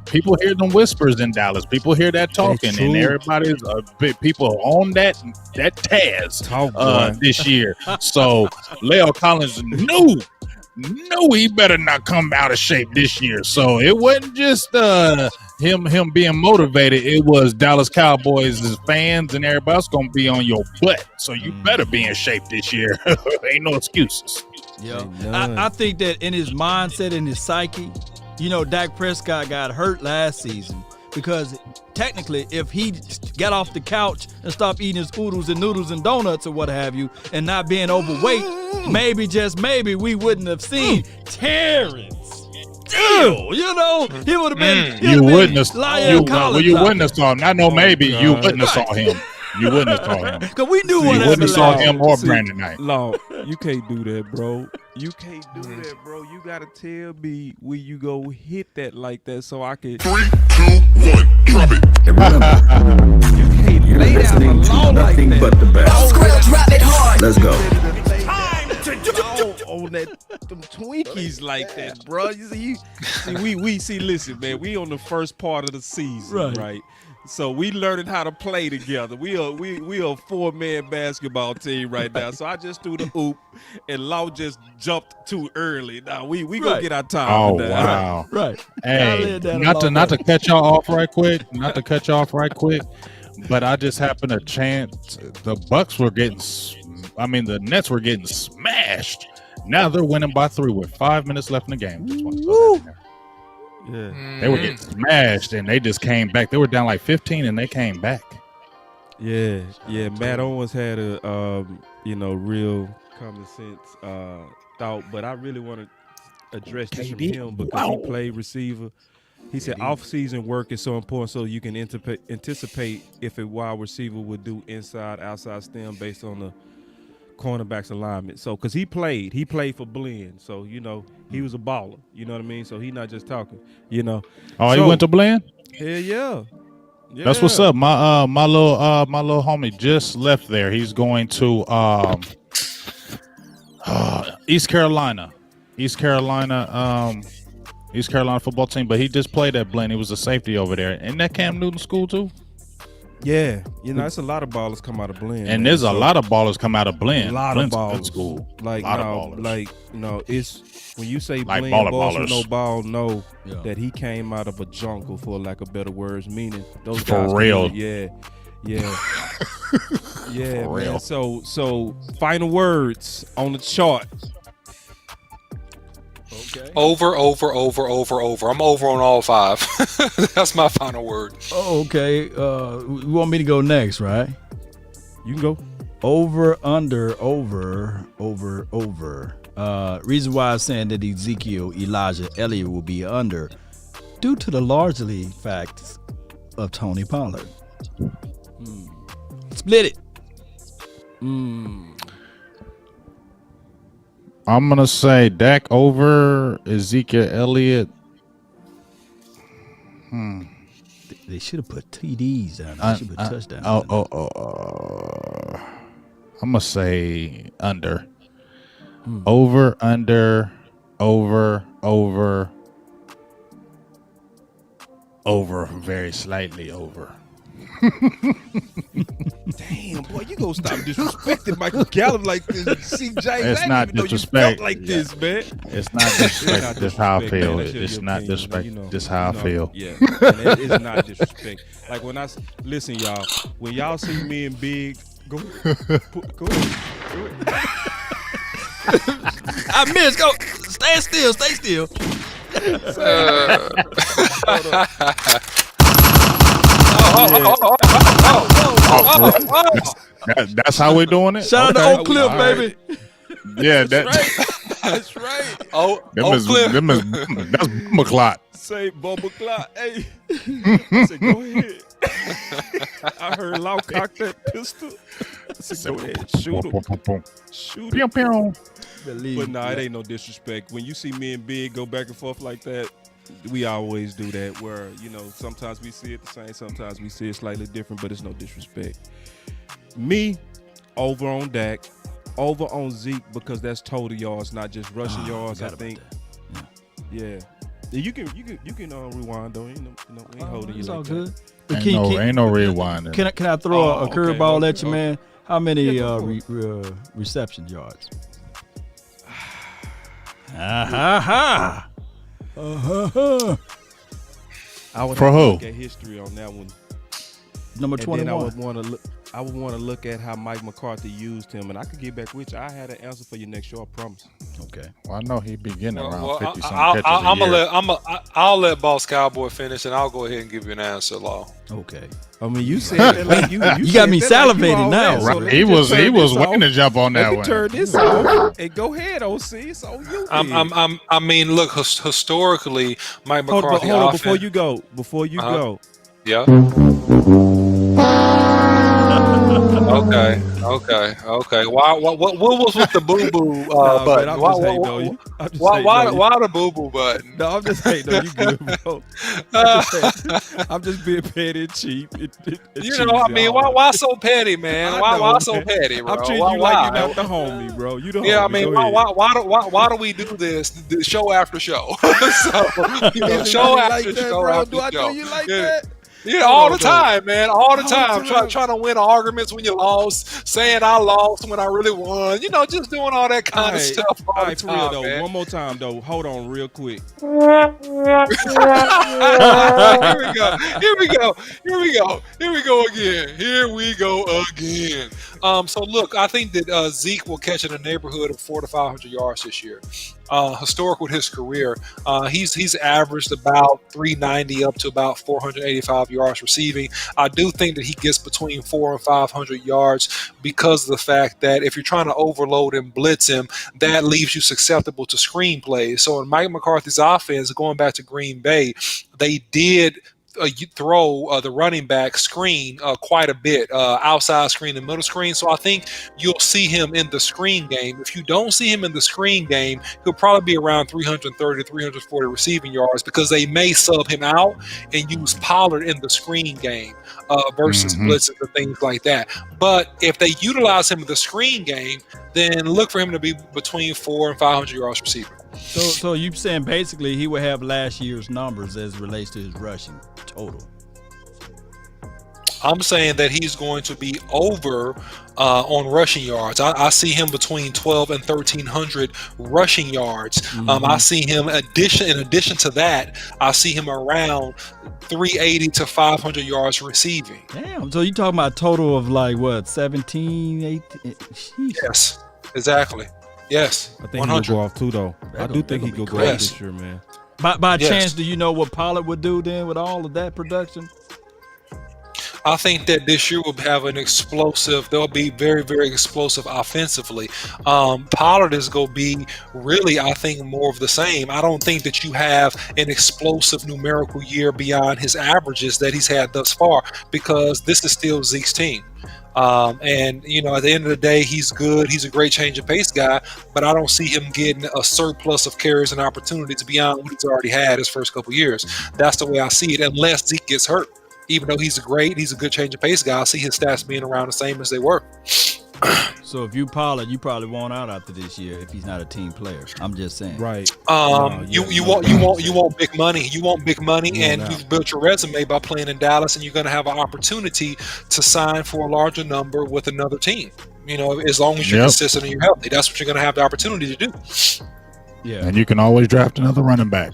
people hear them whispers in Dallas. People hear that talking, and everybody's people on that Taz this year. So La'el Collins knew he better not come out of shape this year. So it wasn't just him being motivated. It was Dallas Cowboys' fans and everybody else gonna be on your butt. So you better be in shape this year. Ain't no excuses. Yeah, I think that in his mindset, in his psyche, Dak Prescott got hurt last season because technically, if he got off the couch and stopped eating his oodles and noodles and donuts or what have you, and not being overweight, maybe, just maybe, we wouldn't have seen Terrence Steele. He would have been. You wouldn't have saw him. I know maybe you wouldn't have saw him. You wouldn't have saw him. Because we knew what you wouldn't have saw him or Brandon Knight. Law, you can't do that, bro. You can't do that, bro. You gotta tell me where you go hit that like that so I can. 3, 2, 1, drop it. You can't You're lay down listening to alone like nothing that. but the best. Squirrel, drop it hard. Let's go. On them Twinkies like that, bro. Listen, man, we on the first part of the season, right? So we learning how to play together. We are a 4-man basketball team right now. So I just threw the oop, and Law just jumped too early. Now we gonna get our time. Oh wow! Right. Hey, not to cut y'all off right quick. But I just happened to chance the Bucks were getting. The Nets were getting smashed. Now they're winning by 3 with 5 minutes left in the game. Just want to throw that in there. Yeah. They were getting smashed, and they just came back. They were down like 15, and they came back. Yeah. Matt Owens had a real common sense thought, but I really want to address this from him because he played receiver. He said off-season work is so important so you can anticipate if a wide receiver would do inside, outside stem based on the cornerback's alignment. So because he played for Blend, so he was a baller. You know what I mean? So he not just talking. Oh, he went to Blend? Hell yeah. That's what's up. My little homie just left there. He's going to East Carolina football team, but he just played at Blend. He was a safety over there. Isn't that Cam Newton school too? Yeah, it's a lot of ballers come out of Blend, and there's a lot of ballers come out of Blend. A lot Blend's of a good ballers. school. It's when you say like Blend, ballers. No ball, know that he came out of a jungle, for lack of better words, meaning those For guys. real. Yeah. For real. Man. So final words on the chart. Okay. Over. I'm over on all 5. That's my final word. Oh, okay. You want me to go next, right? You can go. Over. Reason why I'm saying that Ezekiel Elijah Elliott will be under, due to the largely facts of Tony Pollard. Split it. I'm gonna say Dak over Ezekiel Elliott. They should have put TDs down. They should have put touchdowns. I'm gonna say under. Over, under, over, very slightly over. Damn, boy, you gonna stop disrespecting Michael Gallup like this. See, James, It's I not didn't even know you disrespect. felt like this, man. It's not disrespect. Just how I feel. Man, that's It's your not opinion, disrespect. you know, Just how I feel. Yeah, and it's not disrespect. Like when listen, y'all. When y'all see me and Big, go ahead. I missed. Go. Stay still. That's how we're doing it. Shout out to Oak Cliff, All baby. Yeah, That's right. that's Bumba Clot. Say Bubba Clot. Hey, I said, go ahead. I heard Lau cock that pistol. I said, go ahead, shoot him. Shoot him. Pew, pew. But nah, it ain't no disrespect. When you see me and Big go back and forth like that, we always do that where, you know, sometimes we see it the same, sometimes we see it slightly different, but it's no disrespect. Me, over on Dak, over on Zeke, because that's total yards, not just rushing yards, I think. Yeah. You can rewind though. You know, we ain't holding you It's like all that. good. Ain't no rewinding. Can I throw a okay, curveball at you, okay. man? How many Yeah, go for reception yards? Ha. I would For have to who? look at history on that one. Number And then 21. I would want to look at how Mike McCarthy used him, and I could get back with you. I had an answer for you next show, I promise. Okay. Well, I know he be getting around Well, 50 something catches a year. I'll let Boss Cowboy finish, and I'll go ahead and give you an answer, Law. Okay. I mean, you said that like you You said got me that like you salivating all now. that, so Right. let me He just was turn this waiting to off. jump on Let that me one. turn this off and go ahead, OC. It's on you. I mean, look, historically, Mike Hold McCarthy on, offense. before you Uh-huh. go. Yeah. Okay. Why? What was with the boo boo button? I'm just hating on you. I'm just hating Why on you. the boo boo button? No, I'm just hating on you, good, bro. I'm just being petty and cheap. You know, I mean, why so petty, man? I Why know, so man. petty, bro? I'm treating Why? you like you're not the homie, bro. You the homie. Yeah, I mean, Go ahead. why do we do this show after show? So, you know, Is it show really after like that, show bro? after Do I show. do you like Yeah. that? Yeah, Hold all on, the though. time, man. All the All time. the time. Trying to win arguments when you lost, saying I lost when I really won. You know, just doing all that kind of stuff all All the right, for real time, though. man. One more time though. Hold on, real quick. Here we go again. So look, I think that Zeke will catch in the neighborhood of 400 to 500 yards this year. Historic with his career, he's averaged about 390 up to about 485 yards receiving. I do think that he gets between 400 and 500 yards because of the fact that if you're trying to overload and blitz him, that leaves you susceptible to screen plays. So in Mike McCarthy's offense, going back to Green Bay, they did throw the running back screen quite a bit, outside screen and middle screen. So I think you'll see him in the screen game. If you don't see him in the screen game, he'll probably be around 330 to 340 receiving yards because they may sub him out and use Pollard in the screen game versus blitzes and things like that. But if they utilize him in the screen game, then look for him to be between 400 and 500 yards receiving. So you saying basically he would have last year's numbers as it relates to his rushing total? I'm saying that he's going to be over on rushing yards. I see him between 12 and 1,300 rushing yards. I see him in addition to that, I see him around 380 to 500 yards receiving. Damn. So you talking about a total of like what, 17, 18? Sheesh. Yes, exactly. Yes, I think he'll go off too, though. I do think he that'll could be go off crazy. this year, man. By Yes. chance, do you know what Pollard would do then with all of that production? I think that this year will have an explosive. They'll be very, very explosive offensively. Pollard is going to be really, I think, more of the same. I don't think that you have an explosive numerical year beyond his averages that he's had thus far because this is still Zeke's team. And, you know, at the end of the day, he's good. He's a great change of pace guy, but I don't see him getting a surplus of carries and opportunities beyond what he's already had his first couple years. That's the way I see it, unless Zeke gets hurt. Even though he's a good change of pace guy, I see his stats being around the same as they were. So if you Pollard, you probably won't out after this year if he's not a team player. I'm just saying. Right. You want big money. You want big money, and out. you've built your resume by playing in Dallas, and you're going to have an opportunity to sign for a larger number with another team. You know, as long as you're consistent and you're healthy, that's what you're going to have the opportunity to do. Yeah. And you can always draft another running back.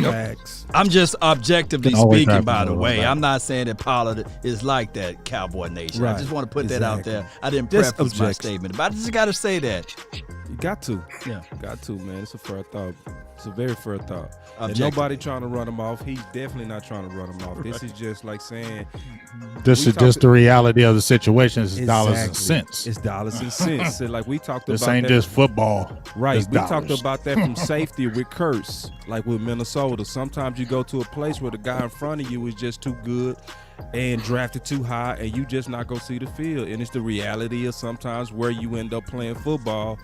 Facts. I'm just objectively always speaking, draft by the another way. running back. I'm not saying that Pollard is like that, Cowboy Nation. I Right. just want to put that out there. I didn't Just preface my objective. statement, but I just got to say that. You got to. Yeah. Got to, man. It's a fair thought. It's a very fair thought. And Objective. nobody trying to run him off. He's definitely not trying to run him off. This is just like saying This We is just talked- the reality of the situation. It's dollars and Exactly. cents. It's dollars and cents. So like we talked This about ain't that. just football. Right. It's We talked dollars. about that from safety with Curse, like with Minnesota. Sometimes you go to a place where the guy in front of you is just too good and drafted too high, and you just not go see the field. And it's the reality of sometimes where you end up playing football.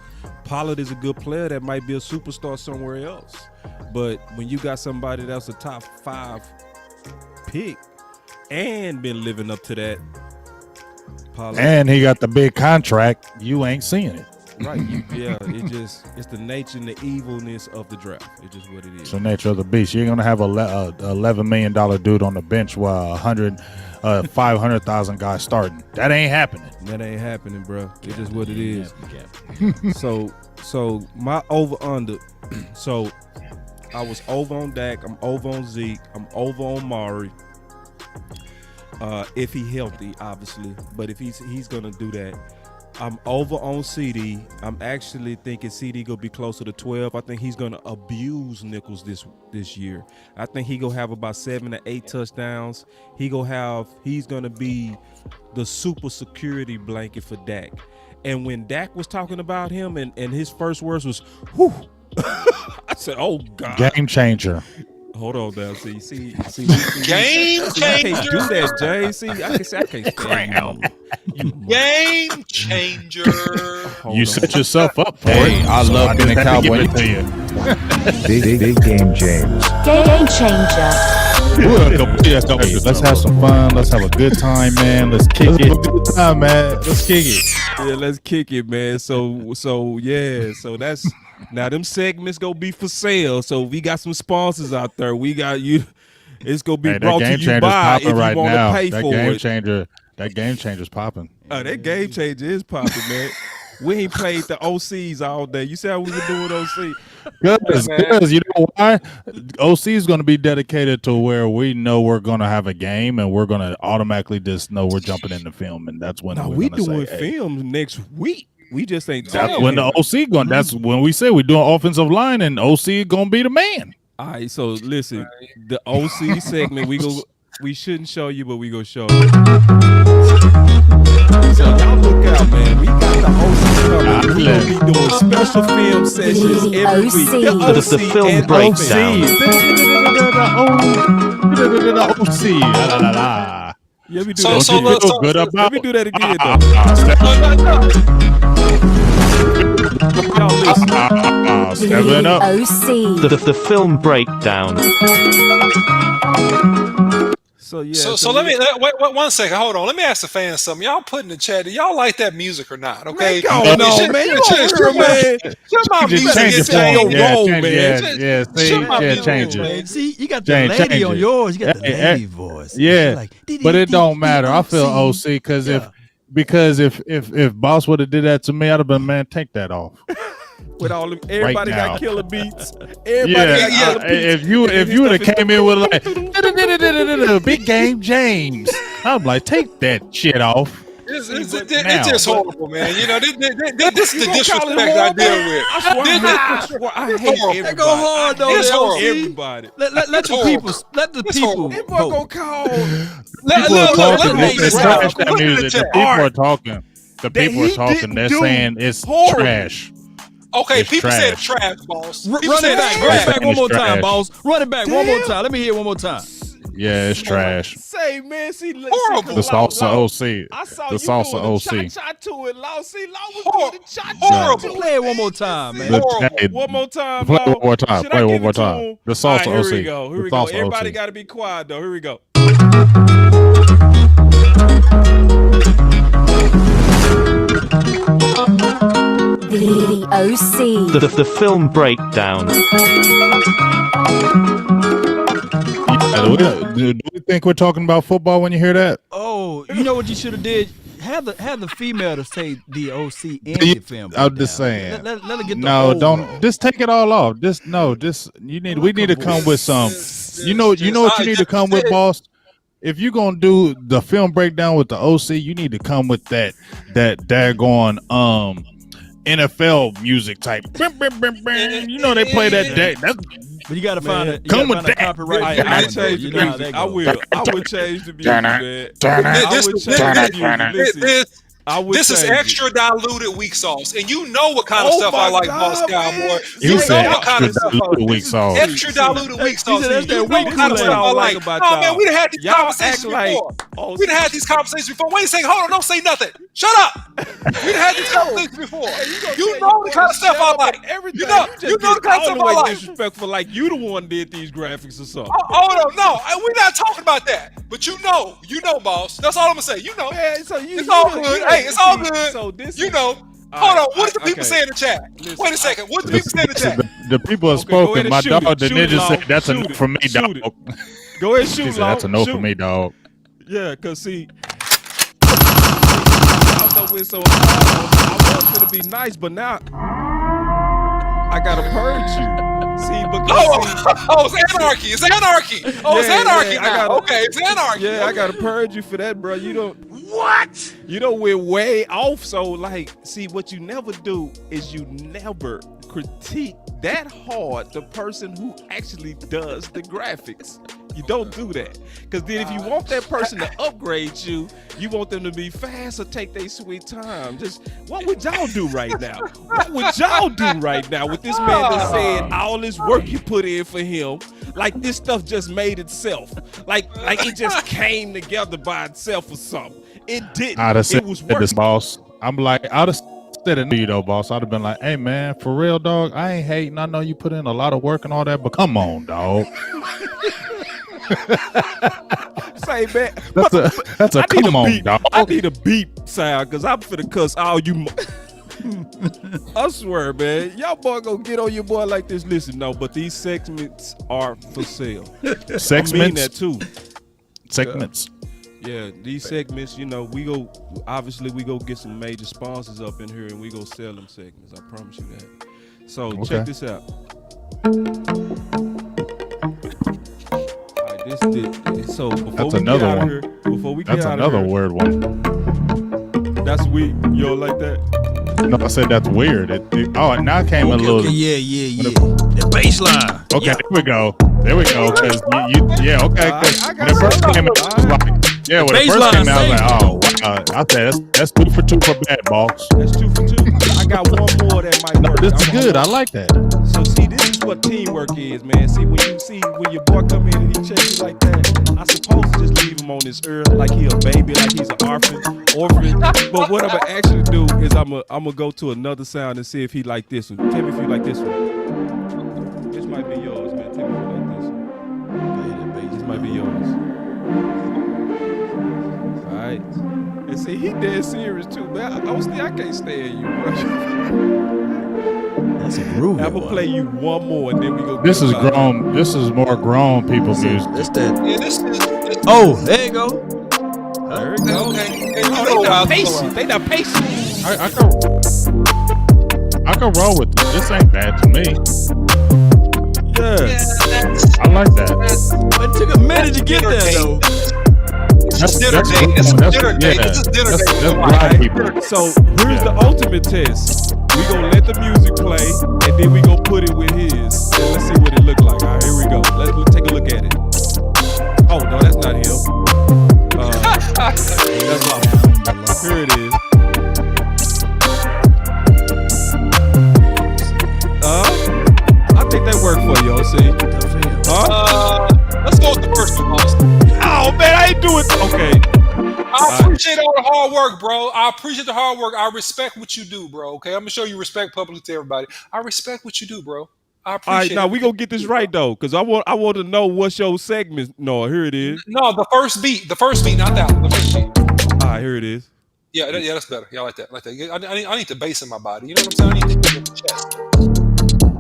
Pollard is a good player that might be a superstar somewhere else. But when you got somebody that's a top 5 pick and been living up to that, Pollard, And he got the big contract. You ain't seeing it. right? It's the nature and the evilness of the draft. It's just what it is. It's the nature of the beast. You're gonna have a $11 million dude on the bench while 500,000 guys starting. That ain't happening. That ain't happening, bro. It's just what it is. Yeah. So my over under. So I was over on Dak. I'm over on Zeke. I'm over on Mari. If he healthy, obviously, but if he's gonna do that. I'm over on CD. I'm actually thinking CD gonna be closer to 12. I think he's gonna abuse Nichols this year. I think he gonna have about 7 to 8 touchdowns. He's gonna be the super security blanket for Dak. And when Dak was talking about him and his first words was, whew, I said, oh God. Game changer. Hold on now. See. Game See, I can't do changer. that, Jay. See, I can't stand you. Game changer. You set yourself up for Hey, it. I So love being a just had to give Cowboy. it to you. Big game James. Game changer. Let's have some fun. Let's have a good time, man. Let's kick it. Good time, man. Let's kick it. Yeah, let's kick it, man. So that's now them segments gonna be for sale. So we got some sponsors out there. We got you. It's gonna be Hey, that brought to game you changer's by if popping you right want now. to pay That for game it. changer's popping. That game changer is popping, man. We ain't played the OCs all day. You see how we were doing OC? Because you know why? OC is going to be dedicated to where we know we're going to have a game and we're going to automatically just know we're jumping in the film, and that's when Now we're we gonna doing say, hey, film next week. We just ain't. that's talking. when the OC going. That's when we say we're doing offensive line, and OC going to be the man. All right, so listen, the OC segment we shouldn't show you, but we gonna show you. So y'all look out, man. We got the OC coming. We gonna be doing special film sessions every week. The film and breakdown. The OC. La, la, la. Yeah, we do So- that. so Don't you let's- feel good about Let me do that again, No, no, no. though. Y'all listen. Stepping up. OC. The film breakdown. So yeah. So let me wait 1 second. Hold on. Let me ask the fans something. Y'all put in the chat. Do y'all like that music or not? Okay. Oh no, man! You over here, man? Shut my Just music. change It's your in phone. your Yeah, role, change- man. yeah, see, Shut my yeah, music, change it. man. See, you got Change the lady it. on yours. You got the Hey, lady voice. Yeah, She's like, but it don't matter. I feel OC. OC because if Boss would have did that to me, I'd have been, man, take that off. With all them, everybody now. got killer beats. Everybody Yeah, got killer beats. if you would have came in with like big game James, I'm like, take that shit off. It's Now. just horrible, man. You know, this is the You gonna call it disrespect I horrible? deal with. I swear, I hate horrible. everybody. That go hard, though, It's that horrible. OC. Everybody. Let the horrible. people It's horrible. That boy vote. gonna call. People are talking. let me They say trash something. that Look at the music. The chat. people are talking. The That people are he talking. didn't They're do saying it's horrible. trash. Okay, It's people said trash. trash, boss. Run People it said back. it's Run it trash. back one more It's time, trash. boss. Run it back one more time. Let me hear it one more time. Yeah, it's trash. Say, man, see, Horrible. The salsa OC. I saw The you salsa doing OC. the cha-cha to it, Law. See, Law was Hor- doing the cha-cha horrible. to it. Play it one more time, man. Horrible. Hey, One more time, Play Law. one more time. Should Play I one give more it to time. him? The salsa All right, here OC. we go. Here The we go. salsa Everybody OC. got to be quiet, though. Here we go. OC. The film breakdown. Do we think we're talking about football when you hear that? Oh, you know what you should have did? Have the female to say the OC in the film. I'm just saying. Let her get the No, whole don't. role. Just take it all off. We need to come with some. You know what you need to come with, boss. If you're gonna do the film breakdown with the OC, you need to come with that daggone NFL music type. You know they play that. But you gotta find it. Come with that. Copyright. I change the music. I would change the music, man. I would change the music. Listen, This is extra diluted weak sauce, and you know what kind of stuff I like, Boss Cowboy. You said know what kind of stuff I like. weak sauce. Extra diluted weak sauce. That's You know that what kind of stuff I like. Oh man, we done had these conversations before. We done had these conversations before. Wait a second, hold on, don't say nothing. Shut up. We done had these conversations before. You know the kind of stuff I like. Everything. You know the kind of stuff I like. Disrespectful, like you the one did these graphics or something. Oh no, we're not talking about that. But you know, boss. That's all I'm gonna say. You know, Man, so it's all good. Hey, it's all good. So this, You know. Hold on. What do the people say in the chat? Wait a second. What do the people say in the chat? The people have Okay, go spoken. ahead My and shoot dog, it. the Shoot it, ninja, Long. said that's a Shoot no it. for me, Shoot dog. it. Go ahead and shoot, He said Long. that's a no Shoot. for me, dog. Yeah, cause see, I thought we're so I was gonna be nice, but now I gotta purge you. See, because It's anarchy. It's anarchy. It's anarchy now. Okay, it's anarchy. Yeah, I gotta purge you for that, bro. You don't. What? You know we're way off. So like, see, what you never do is you never critique that hard the person who actually does the graphics. You don't do that. Because then if you want that person to upgrade you, you want them to be fast or take their sweet time. Just what would y'all do right now? What would y'all do right now with this man that said all this work you put in for him? Like this stuff just made itself. Like it just came together by itself or something. It didn't. I'd have said It was this, work. boss. I'm like, I'd have said it to you though, boss. I'd have been like, hey man, for real, dog. I ain't hating. I know you put in a lot of work and all that, but come on, dog. Say, man, That's a I need come a on, beep. dog. I need a beep sound because I'm finna cuss all you. I swear, man, y'all boy gonna get on your boy like this. Listen, no, but these segments are for sale. I mean Segments. that too. Segments. Yeah, these segments, you know, we go get some major sponsors up in here and we go sell them segments. I promise you that. So check this out. All right, so before That's we another get out one. of here, before we That's get out another of here, weird one. that's weak. You don't like that? No, I said that's weird. Now it came a little. Okay, yeah. The baseline. Okay, Yeah. there we go. Cause okay. Cause I when it first came out, it was like, when it first baseline came out, I was like, saved. oh wow. I said that's 2 for 2 for bad, boss. That's 2 for 2. I got one more that might No, work. this is good. I like that. So see, this is what teamwork is, man. See, when your boy come in and he check you like that, I suppose to just leave him on this earth like he a baby, like he's an orphan. But what I'm gonna actually do is I'm gonna go to another sound and see if he like this one. Tell me if you like this one. This might be yours, man. Tell me if you like this one. This might be yours. All right. And see, he dead serious too, man. I can't stand you, bro. That's a groovy I'm gonna one. play you one more, and then we go. This is grown. This is more grown people music. That's that. Yeah, this is. Oh, there you go. There it goes. Okay. Oh, they not patient. They not patient. I can roll with this. This ain't bad to me. Yeah. I like that. It took a minute to get there though. It's dinner date. It's dinner date. This is dinner That's date. black people. So here's the ultimate test. We gonna let the music play, and then we gonna put it with his. And let's see what it look like. All right, here we go. Let's take a look at it. Oh no, that's not him. That's off. Here it is. I think that worked for you, OC. Let's go with the first one, boss. Oh man, I ain't doing. Okay. I appreciate all the hard work, bro. I appreciate the hard work. I respect what you do, bro. Okay, I'm gonna show you respect publicly to everybody. I respect what you do, bro. I All right, appreciate now it. we gonna get this right though, cause I want to know what's your segment. No, here it is. No, the first beat, not that one. The first beat. All right, here it is. Yeah, that's better. Yeah, I like that. I need the bass in my body. You know what I'm saying? I need to get in the chest.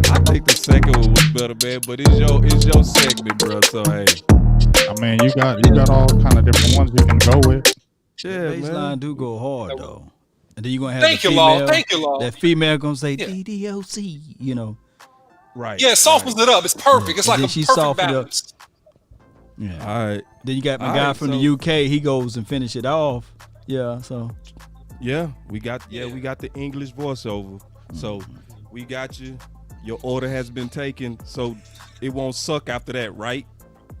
I think the second one was better, man. But it's your segment, bro. So hey, I mean, you got all kind of different ones you can go with. yeah, Bass man. line do go hard though, and then you're gonna have Thank the you, female. Law. Thank you, Law. That female gonna say Yeah. DDOC, you know. Right. Yeah, it softens it up. It's perfect. It's And like then a she perfect softened up. balance. Yeah. All right. Then you got my All guy right, from so- the UK. He goes and finish it off. Yeah. So Yeah, we got the English voiceover. So we got you. Your order has been taken, so it won't suck after that, right?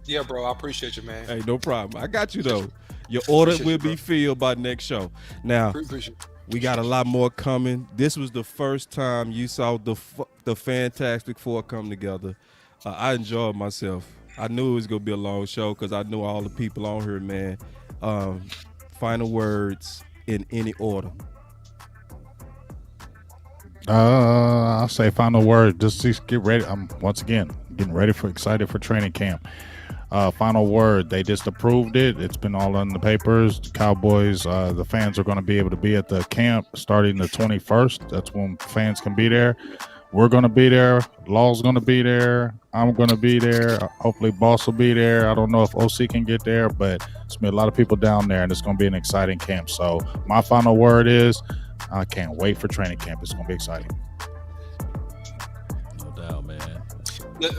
Yeah, bro. I appreciate you, man. Hey, no problem. I got you though. Your order Appreciate will you, bro. be filled by next show. Now Appreciate you. we got a lot more coming. This was the first time you saw the Fantastic Four come together. I enjoyed myself. I knew it was gonna be a long show because I knew all the people on here, man. Final words in any order. I'll say final word. Just get ready. I'm once again getting excited for training camp. Final word. They just approved it. It's been all in the papers. The Cowboys. The fans are going to be able to be at the camp starting the 21st. That's when fans can be there. We're going to be there. Law's going to be there. I'm going to be there. Hopefully, Boss will be there. I don't know if OC can get there, but there's going to be a lot of people down there, and it's going to be an exciting camp. So my final word is I can't wait for training camp. It's going to be exciting. no doubt, man.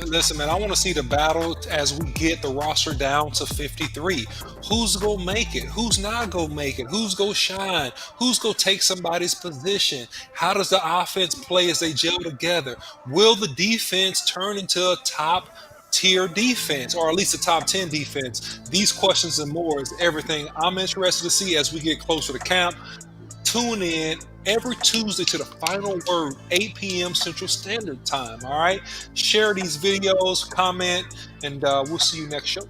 Listen, man, I want to see the battle as we get the roster down to 53. Who's going to make it? Who's not going to make it? Who's going to shine? Who's going to take somebody's position? How does the offense play as they gel together? Will the defense turn into a top tier defense, or at least a top 10 defense? These questions and more is everything I'm interested to see as we get closer to camp. Tune in every Tuesday to the Final Word, 8 p.m. Central Standard Time. All right, share these videos, comment, and we'll see you next show.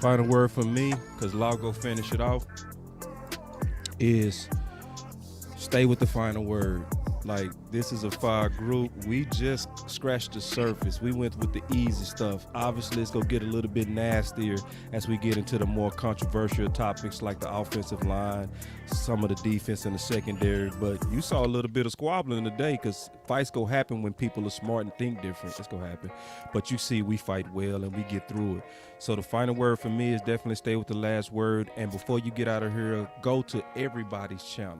Final word from me, because Law go finish it off, is stay with the final word. Like, this is a fire group. We just scratched the surface. We went with the easy stuff. Obviously, it's going to get a little bit nastier as we get into the more controversial topics like the offensive line, some of the defense and the secondary. But you saw a little bit of squabbling today because fights go happen when people are smart and think different. It's going to happen. But you see, we fight well and we get through it. So the final word for me is definitely stay with the last word. And before you get out of here, go to everybody's channel.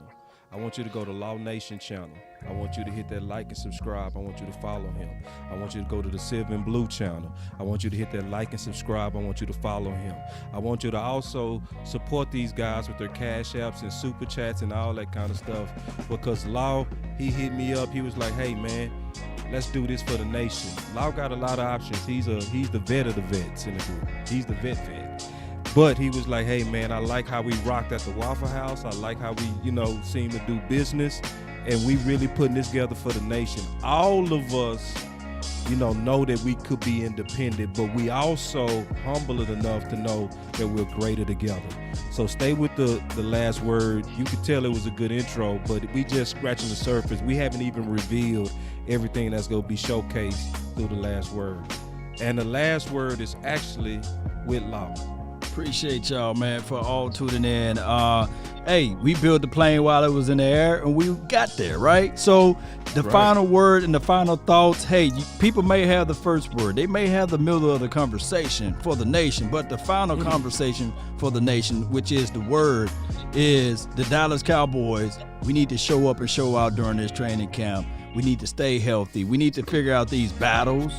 I want you to go to Law Nation channel. I want you to hit that like and subscribe. I want you to follow him. I want you to go to the Silver and Blue channel. I want you to hit that like and subscribe. I want you to follow him. I want you to also support these guys with their cash apps and super chats and all that kind of stuff. Because Law, he hit me up. He was like, hey, man, let's do this for the nation. Law got a lot of options. He's the vet of the vets in the group. He's the vet. But he was like, hey, man, I like how we rocked at the Waffle House. I like how we, seem to do business. And we really putting this together for the nation. All of us, know that we could be independent, but we also humble enough to know that we're greater together. So stay with the last word. You could tell it was a good intro, but we just scratching the surface. We haven't even revealed everything that's going to be showcased through the last word. And the last word is actually with Law. Appreciate y'all, man, for all tuning in. Hey, we built the plane while it was in the air, and we got there, right? So the final word and the final thoughts, hey, people may have the first word. They may have the middle of the conversation for the nation, but the final conversation for the nation, which is the word, is the Dallas Cowboys. We need to show up and show out during this training camp. We need to stay healthy. We need to figure out these battles.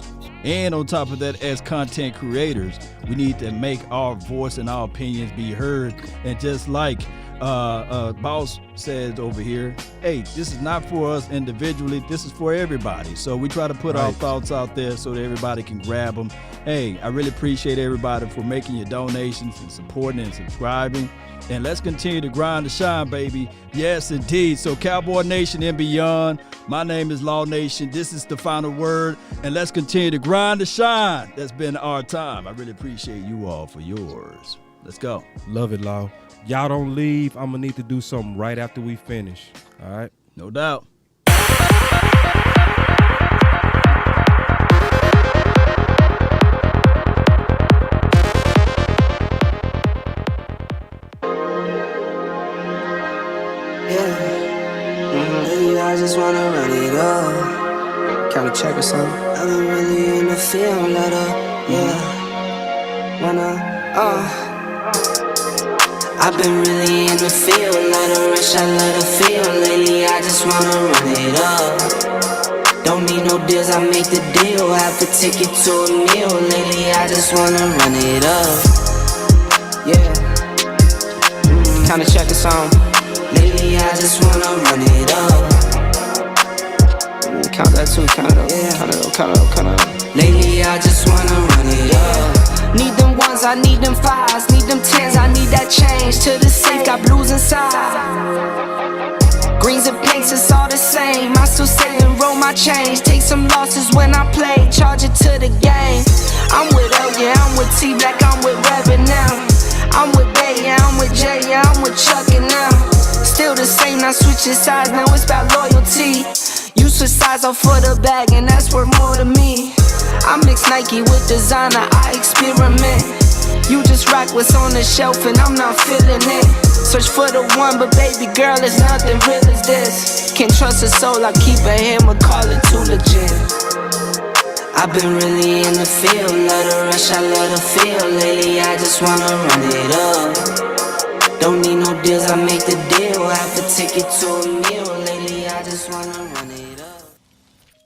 And on top of that, as content creators, we need to make our voice and our opinions be heard. And just like Boss says over here, hey, this is not for us individually. This is for everybody. So we try to put our thoughts out there so that everybody can grab them. Hey, I really appreciate everybody for making your donations and supporting and subscribing. And let's continue to grind to shine, baby. Yes, indeed. So Cowboy Nation and beyond, my name is Law Nation. This is the final word. And let's continue to grind to shine. That's been our time. I really appreciate you all for yours. Let's go. Love it, Law. Y'all don't leave. I'm going to need to do something right after we finish. All right? No doubt. I just wanna run it up. Count a check or something. I've been really in the field, let up, yeah. I've been really in the field, let her rush, I let her feel. Lately I just wanna run it up. Don't need no deals, I make the deal. Half a ticket to a meal. Lately I just wanna run it up. Yeah. Kinda check the song. Lately I just wanna run it up. Count that too, count it up, count it up, count it up, count it up. Lately I just wanna run it up. Need them ones, I need them fives, need them tens, I need that change. To the safe, got blues inside. Greens and pinks, it's all the same. I still save and roll my change. Take some losses when I play, charge it to the game. I'm with L, yeah, I'm with T Black, I'm with Reverend now. I'm with Bay, yeah, I'm with J, yeah, I'm with Chuck and now. Still the same, not switching sides, now it's about loyalty. You switch sides off for the bag, and that's worth more to me. I mix Nike with designer, I experiment. You just rock what's on the shelf, and I'm not feeling it. Search for the one, but baby girl, it's nothing real as this. Can't trust a soul, I keep a hammer, call it too legit. I've been really in the field, let her rush, I let her feel. Lately I just wanna run it up. Don't need no deals, I make the deal. Half a ticket to a meal. Lately I just wanna run it up.